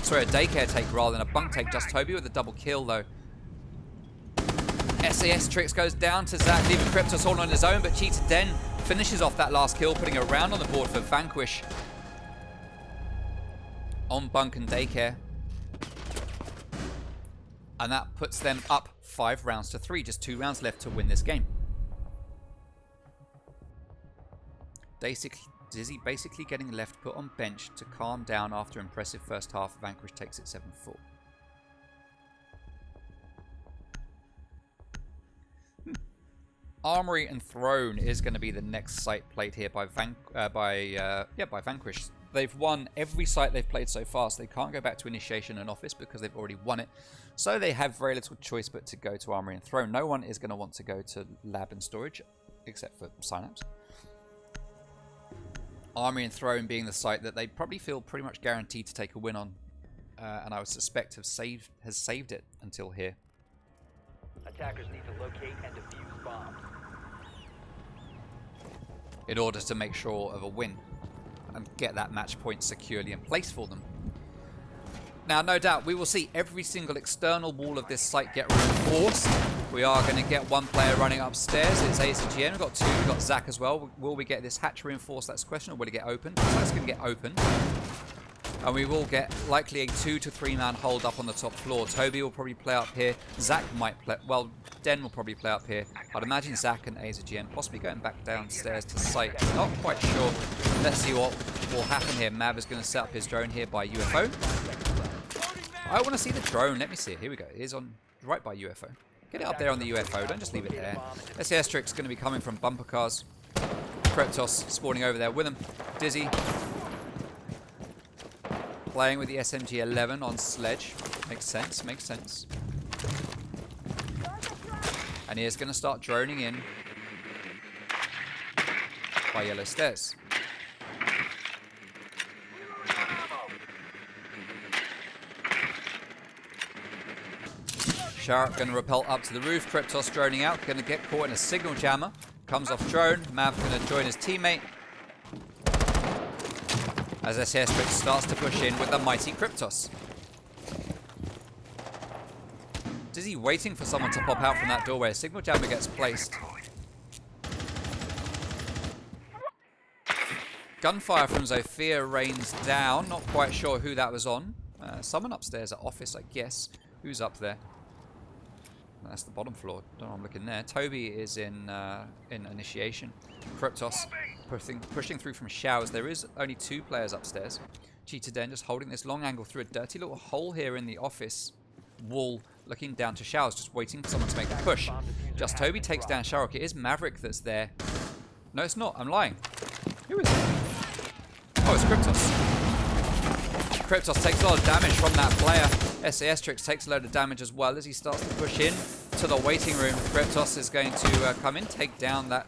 Sorry, a Daycare take rather than a bunk take. Just Toby with a double kill, though. SAS Tricks goes down to Zach, leaving Kryptos all on his own, but Cheetah Den finishes off that last kill, putting a round on the board for Vanquish on Bunk and Daycare. And that puts them up 5 rounds to 3. Just 2 rounds left to win this game. Dizzy basically getting left put on bench to calm down after impressive first half. Vanquish takes it 7-4. Armory and Throne is going to be the next site played here by Vanquish. They've won every site they've played so far, so they can't go back to Initiation and Office because they've already won it. So they have very little choice but to go to Armory and Throne. No one is going to want to go to Lab and Storage, except for Synapse. Armory and Throne being the site that they probably feel pretty much guaranteed to take a win on, and I would suspect has saved it until here. Attackers need to locate and defuse bombs. In order to make sure of a win and get that match point securely in place for them. Now, no doubt, we will see every single external wall of this site get reinforced. We are going to get one player running upstairs. It's AZGN. We've got two. We've got Zach as well. Will we get this hatch reinforced? That's the question. Or will it get open? So that's going to get open. And we will get likely a 2 to 3 man hold up on the top floor. Toby will probably play up here. Zach might play... Well, Den will probably play up here. I'd imagine Zach and AZGN possibly going back downstairs to site. Not quite sure. Let's see what will happen here. Mav is going to set up his drone here by UFO. I want to see the drone. Let me see it. Here we go. It is on right by UFO. Get it up there on the UFO. Don't just leave it there. SAS Trick's going to be coming from bumper cars. Kryptos spawning over there with him. Dizzy playing with the SMG-11 on Sledge. Makes sense, makes sense. And he is going to start droning in by Yellow Stairs. Sharp going to rappel up to the roof. Kryptos droning out. Going to get caught in a signal jammer. Comes off drone. Mav going to join his teammate. As SAS Trick starts to push in with the mighty Kryptos. Dizzy waiting for someone to pop out from that doorway. A signal jammer gets placed. Gunfire from Zofia rains down. Not quite sure who that was on. Someone upstairs at office, I guess. Who's up there? That's the bottom floor. Don't know, I'm looking there. Toby is in initiation. Kryptos pushing through from showers. There is only 2 players upstairs. Cheetah Den just holding this long angle through a dirty little hole here in the office wall, looking down to showers, just waiting for someone to make the push. Just Toby takes down Sharrock. It is Maverick that's there. No, it's not. I'm lying. Who is it? Oh, it's Kryptos. Kryptos takes a lot of damage from that player. SAS Tricks takes a load of damage as well as he starts to push in to the waiting room. Kryptos is going to come in, take down that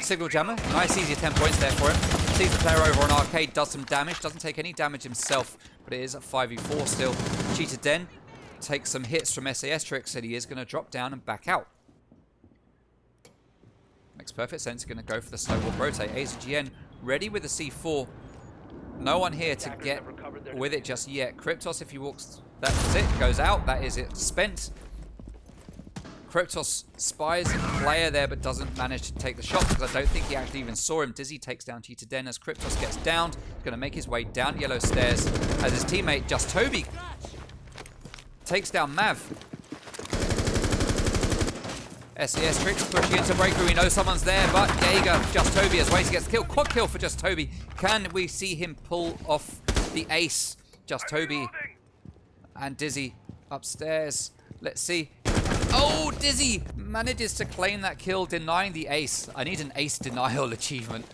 signal jammer. Nice, easy 10 points there for him. Sees the player over on Arcade, does some damage. Doesn't take any damage himself, but it is a 5v4 still. Cheetah Den takes some hits from SAS Tricks and he is going to drop down and back out. Makes perfect sense. Going to go for the slow walk rotate. AZGN ready with the C4. No one here to get with it just yet. Kryptos, if he walks, that's it. Goes out. That is it. Spent. Kryptos spies a player there, but doesn't manage to take the shot because I don't think he actually even saw him. Dizzy takes down Cheetah Den as Kryptos gets downed. He's going to make his way down Yellow Stairs as his teammate, Just Toby, takes down Mav. SAS Tricks pushing into breakthrough. We know someone's there, but Jaeger, Just Toby is waiting to get the kill. Quad kill for Just Toby. Can we see him pull off the ace? Just Toby and Dizzy upstairs. Let's see. Oh, Dizzy manages to claim that kill, denying the ace. I need an ace denial achievement.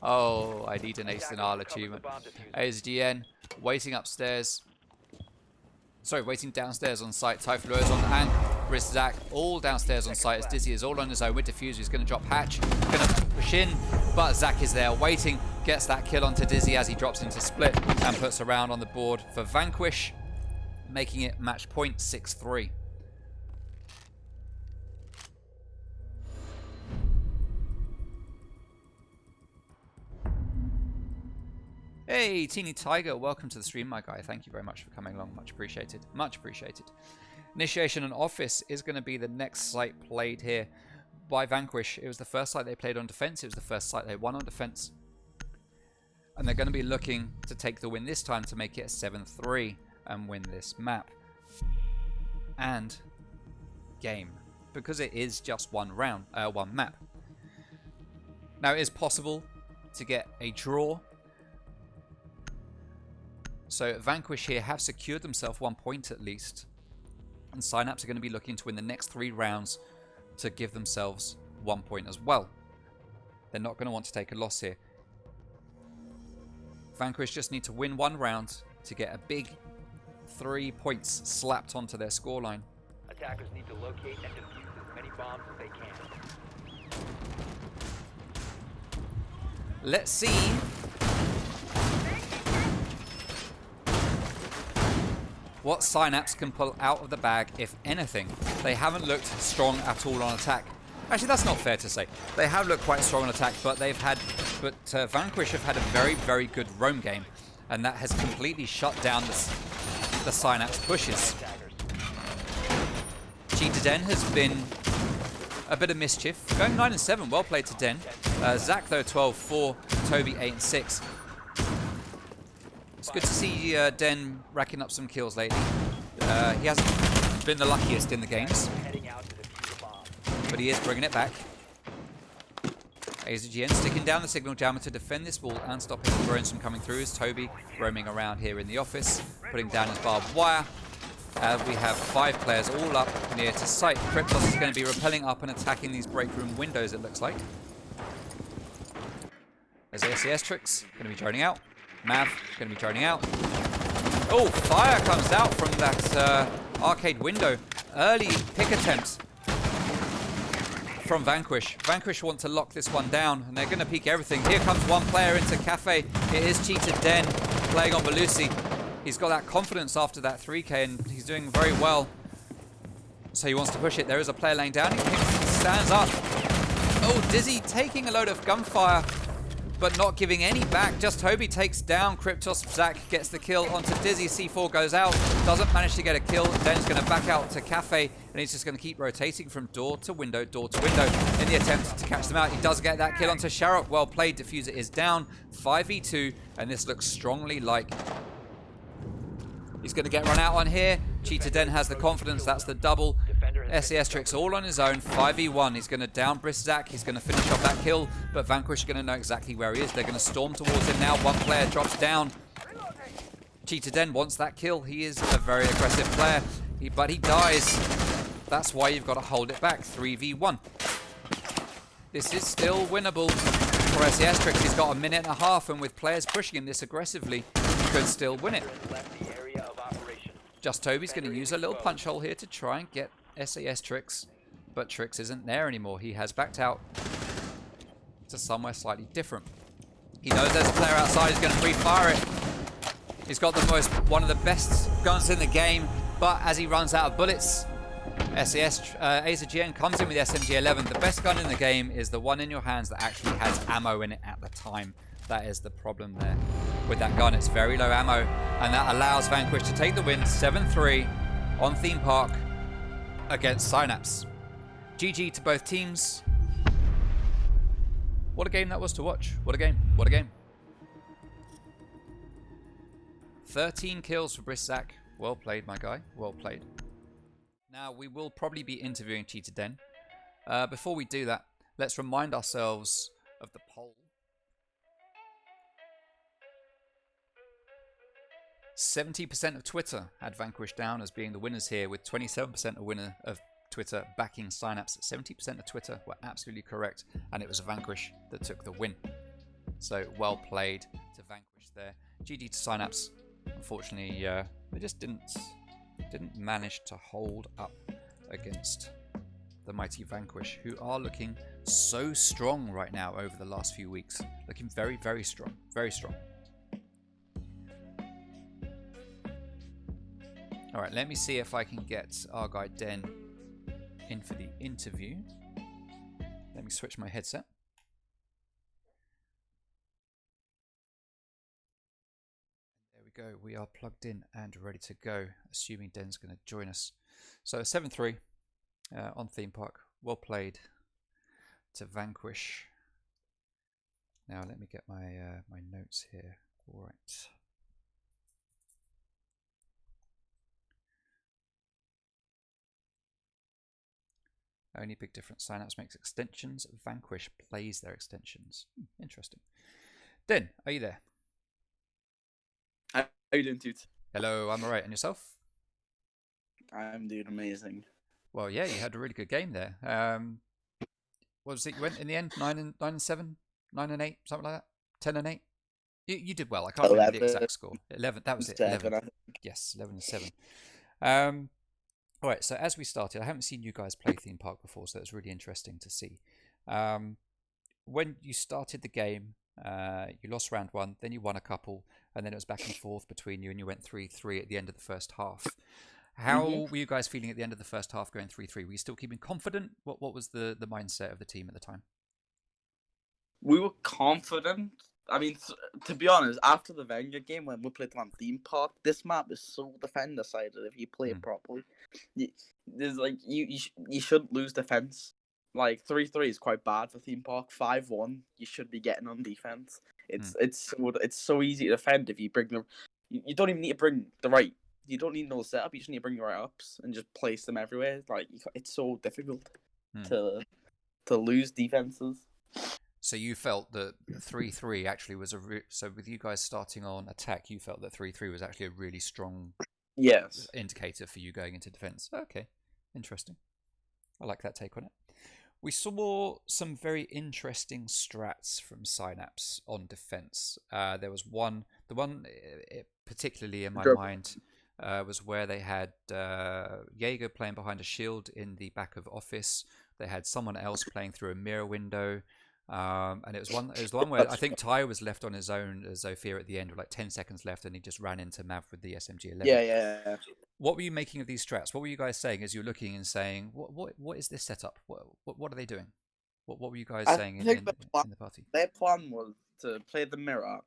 Oh, I need an ace denial achievement. AZGN waiting upstairs. Sorry, waiting downstairs on site. Typhlo is on and Risk Zach all downstairs on site as Dizzy is all on his own with Diffuser. He's going to drop hatch, going to push in, but Zach is there waiting. Gets that kill onto Dizzy as he drops into split and puts a round on the board for Vanquish, making it match point 6-3. Hey, Teeny Tiger, welcome to the stream, my guy. Thank you very much for coming along. Much appreciated. Much appreciated. Initiation and Office is going to be the next site played here by Vanquish. It was the first site they played on defense. It was the first site they won on defense. And they're going to be looking to take the win this time to make it a 7-3 and win this map. And game. Because it is just one round, one map. Now, it is possible to get a draw. So Vanquish here have secured themselves 1 point at least. And Synapse are going to be looking to win the next 3 rounds to give themselves 1 point as well. They're not going to want to take a loss here. Vanquish just need to win 1 round to get a big 3 points slapped onto their scoreline. Attackers need to locate and defuse as many bombs as they can. Let's see what Synapse can pull out of the bag, if anything. They haven't looked strong at all on attack. Actually, that's not fair to say. They have looked quite strong on attack, but Vanquish have had a very, very good roam game, and that has completely shut down the Synapse pushes. Cheetah Den has been a bit of mischief. Going 9 and 7, well played to Den. Zach though 12-4, Toby 8 and 6. It's good to see Den racking up some kills lately. He hasn't been the luckiest in the games, but he is bringing it back. AZGN sticking down the signal jammer to defend this wall and stopping the drones from coming through, as Toby roaming around here in the office, putting down his barbed wire. We have 5 players all up near to site. Cryptos is going to be rappelling up and attacking these break room windows, it looks like. There's ACS Tricks, going to be droning out. Mav, going to be droning out. Oh, fire comes out from that arcade window. Early pick attempt from Vanquish. Vanquish want to lock this one down, and they're going to peek everything. Here comes one player into Cafe. It is Cheetah Den playing on Belusi. He's got that confidence after that 3K, and he's doing very well. So he wants to push it. There is a player laying down. He stands up. Oh, Dizzy taking a load of gunfire, but not giving any back. Just Toby takes down Cryptos. Zach gets the kill onto Dizzy. C4 goes out. Doesn't manage to get a kill. Den's going to back out to Cafe, and he's just going to keep rotating from door to window in the attempt to catch them out. He does get that kill onto Sharok. Well played. Diffuser is down. 5v2, and this looks strongly like he's going to get run out on here. Cheetah Den has the confidence. That's the double. SES Tricks all on his own. 5v1. He's going to down Brisk Zach. He's going to finish off that kill, but Vanquish is going to know exactly where he is. They're going to storm towards him now. One player drops down. Cheetah Den wants that kill. He is a very aggressive player, but he dies. That's why you've got to hold it back. 3v1. This is still winnable for SES Tricks. He's got a minute and a half, and with players pushing him this aggressively, he could still win it. Just Toby's going to use a little punch hole here to try and get SAS Tricks, but Tricks isn't there anymore. He has backed out to somewhere slightly different. He knows there's a player outside. He's going to pre-fire it. He's got one of the best guns in the game, but as he runs out of bullets, AZGN comes in with the SMG-11. The best gun in the game is the one in your hands that actually has ammo in it at the time. That is the problem there with that gun. It's very low ammo, and that allows Vanquish to take the win 7-3 on Theme Park against Synapse. GG to both teams. What a game that was to watch. What a game. What a game. 13 kills for Brisk Zach. Well played, my guy. Well played. Now, we will probably be interviewing Cheetah Den. Before we do that, let's remind ourselves of the poll. 70% of Twitter had Vanquish down as being the winners here, with 27% a winner of Twitter backing Synapse. 70% of Twitter were absolutely correct, and it was Vanquish that took the win. So well played to Vanquish there. GG to Synapse. Unfortunately, they just didn't manage to hold up against the mighty Vanquish, who are looking so strong right now over the last few weeks. Looking very, very strong. Very strong. Alright, let me see if I can get our guy Den in for the interview. Let me switch my headset. There we go. We are plugged in and ready to go, assuming Den's going to join us. So 7-3 on Theme Park. Well played to Vanquish. Now let me get my my notes here. All right. Only big difference. Synapse makes extensions. Vanquish plays their extensions. Interesting. Den, are you there? How you doing, Toot? Hello, I'm alright. And yourself? I'm doing amazing. Well, yeah, you had a really good game there. what was it? You went in the end 9-7, 9-8, something like that. 10-8. You did well. I can't remember the 11, exact score. 11. That was it. 7, 11. I think. Yes, 11-7. All right. So as we started, I haven't seen you guys play theme park before, so it's really interesting to see. When you started the game, you lost round 1, then you won a couple, and then it was back and forth between you, and you went 3-3 at the end of the first half. How were you guys feeling at the end of the first half going 3-3? Were you still keeping confident? What was the mindset of the team at the time? We were confident. I mean, to be honest, after the Vanguard game when we played on theme park, this map is so defender sided. If you play it properly, there's like you shouldn't lose defense. Like 3-3 is quite bad for theme park. 5-1, you should be getting on defense. It's so easy to defend if you bring them. You don't even need to bring the right. You don't need no setup. You just need to bring the right ups and just place them everywhere. Like it's so difficult to lose defenses. So you felt that 3-3 actually was so with you guys starting on attack, you felt that 3-3 was actually a really strong indicator for you going into defense. Okay, interesting. I like that take on it. We saw some very interesting strats from Synapse on defense. There was one, the one particularly in my mind was where they had Jaeger playing behind a shield in the back of office. They had someone else playing through a mirror window. And it was the one where I think Ty was left on his own as Zofia at the end with like 10 seconds left, and he just ran into Mav with the SMG-11. Yeah. What were you making of these strats? What were you guys saying as you were looking and saying, what is this setup? What are they doing? What were you guys saying in the party? Their plan was to play the mirror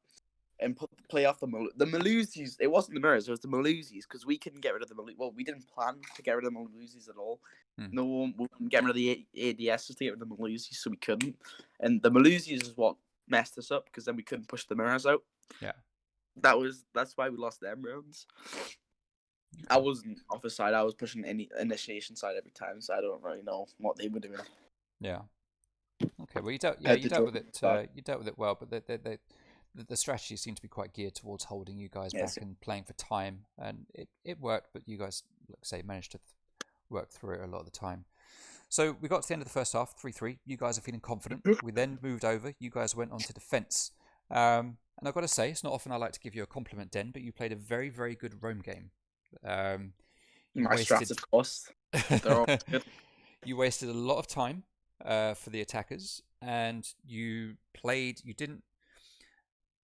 and play off the Maluzis. It wasn't the mirrors, it was the Maluzis, because we couldn't get rid of the Maluzis. Well, we didn't plan to get rid of the Maluzis at all. No one would get rid of the ADSs to get rid of the Maluzis, so we couldn't. And the Maluzis is what messed us up, because then we couldn't push the mirrors out. Yeah. That's why we lost them rounds. I wasn't off the side. I was pushing any initiation side every time, so I don't really know what they were doing. Yeah. Okay. Well, you dealt with it. You dealt with it well, but the strategy seemed to be quite geared towards holding you guys back and playing for time, and it worked. But you guys, like I say, managed to work through it a lot of the time. So we got to the end of the first half, 3-3. You guys are feeling confident. We then moved over. You guys went on to defense. And I've got to say, it's not often I like to give you a compliment, Den, but you played a very, very good roam game. My strats, of course. They're all good. You wasted a lot of time for the attackers, and you didn't,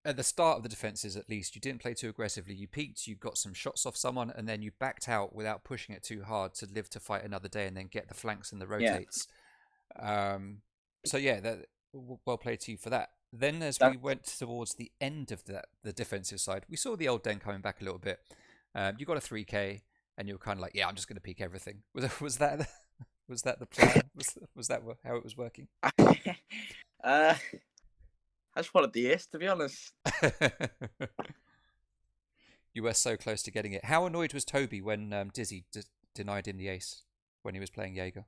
at the start of the defenses at least, you didn't play too aggressively. You peeked, you got some shots off someone, and then you backed out without pushing it too hard to live to fight another day and then get the flanks and the rotates. So yeah, well played to you for that. Then as we went towards the end of the defensive side, we saw the old Den coming back a little bit. You got a 3k, and you were kind of like, yeah, I'm just going to peek everything. Was that the plan? Was that how it was working? I just wanted the ace, to be honest. You were so close to getting it. How annoyed was Toby when Dizzy denied him the ace when he was playing Jaeger?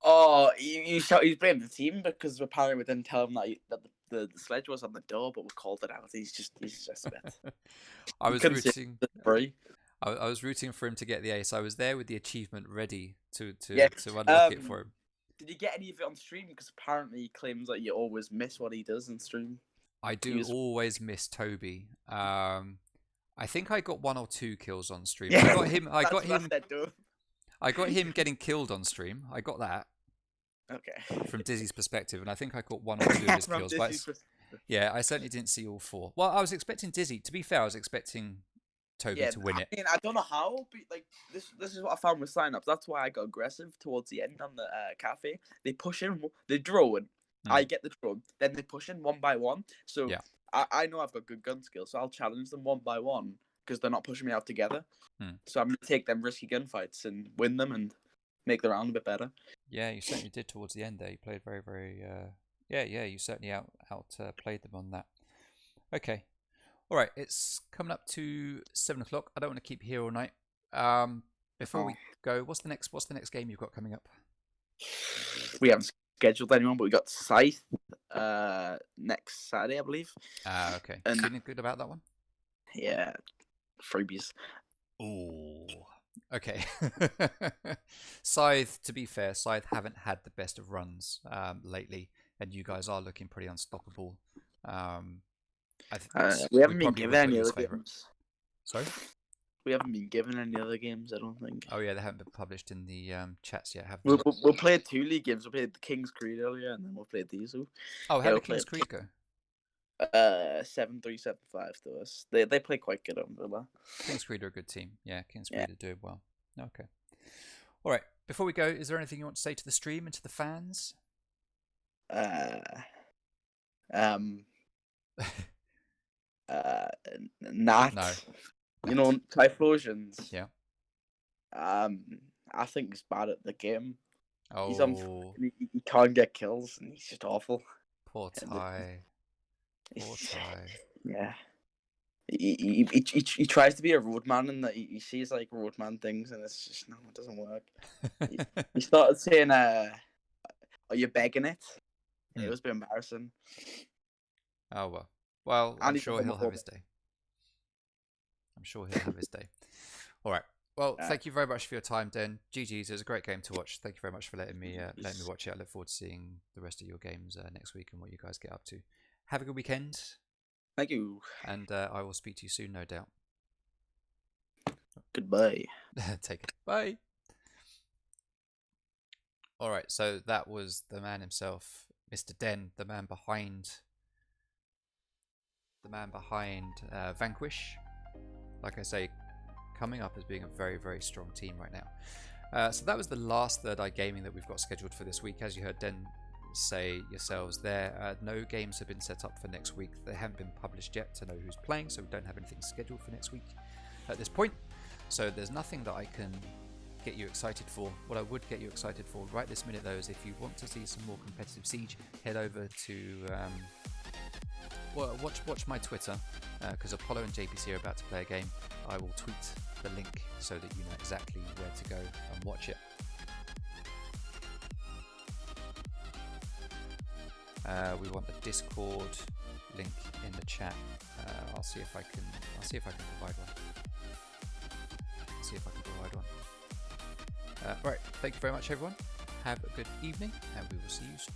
Oh, you blamed the team because apparently we didn't tell him that the sledge was on the door, but we called it out. He's just a bit. I was rooting for him to get the ace. I was there with the achievement ready to unlock it for him. Did you get any of it on stream? Because apparently he claims that you always miss what he does in stream. I do always miss Toby. I think I got 1 or 2 kills on stream. Yeah, I got him getting killed on stream. I got that. Okay. From Dizzy's perspective, and I think I got 1 or 2 of his kills. But yeah, I certainly didn't see all 4. Well, I was expecting Dizzy. To be fair, I was expecting Toby to win it. I mean, I don't know how, but like this is what I found with Synapse. That's why I got aggressive towards the end on the cafe. They push in, they drone. I get the drone, then they push in one by one. So I know I've got good gun skills, so I'll challenge them one by one because they're not pushing me out together. So I'm gonna take them risky gunfights and win them and make the round a bit better. Yeah, you certainly did towards the end there. You played very, very. You certainly out played them on that. Okay. All right, it's coming up to 7 o'clock. I don't want to keep you here all night. Before we go, what's the next game you've got coming up? We haven't scheduled anyone, but we got Scythe next Saturday, I believe. Okay. And feeling good about that one? Yeah, freebies. Ooh, Okay. Scythe, to be fair, Scythe haven't had the best of runs lately, and you guys are looking pretty unstoppable. We we haven't been probably given would put any you as other favourite. games. Sorry? We haven't been given any other games, I don't think. Oh yeah, they haven't been published in the chats yet, have they? We'll play 2 league games. We played the King's Creed earlier, and then we'll play these two. Oh, how Yeah, did we'll King's play Creed go? 7-3, 7-5 to us. They play quite good on Villa. King's Creed are a good team. Yeah, King's Yeah. Creed are doing well. Okay. All right. Before we go, is there anything you want to say to the stream and to the fans? Nat. No. You know, Typhlosions. Yeah. I think he's bad at the game. He's Oh, he can't get kills, and he's just awful. poor Ty. Poor Ty. Yeah. He tries to be a roadman, and that he sees like roadman things, and it's just no, it doesn't work. He started saying, "Are you begging it?" It was a bit embarrassing. Oh well. Well, I'm And he's sure he'll have homophobic. his day. I'm sure he'll have his day. All right. Well, thank you very much for your time, Den. GG's. It was a great game to watch. Thank you very much for letting me watch it. I look forward to seeing the rest of your games next week and what you guys get up to. Have a good weekend, Thank you. and I will speak to you soon, no doubt. Goodbye. Take it. Bye. All right. So that was the man himself, Mr. Den, the man behind Vanquish. Like I say, coming up as being a very, very strong team right now. So that was the last Third Eye Gaming that we've got scheduled for this week. As you heard Den say yourselves there, no games have been set up for next week. They haven't been published yet to know who's playing, so we don't have anything scheduled for next week at this point. So there's nothing that I can get you excited for. What I would get you excited for right this minute, though, is if you want to see some more competitive Siege, head over to watch my Twitter, because Apollo and JPC are about to play a game. I will tweet the link so that you know exactly where to go and watch it. We want the Discord link in the chat. I'll see if I can provide one. Right, thank you very much, everyone. Have a good evening, and we will see you soon.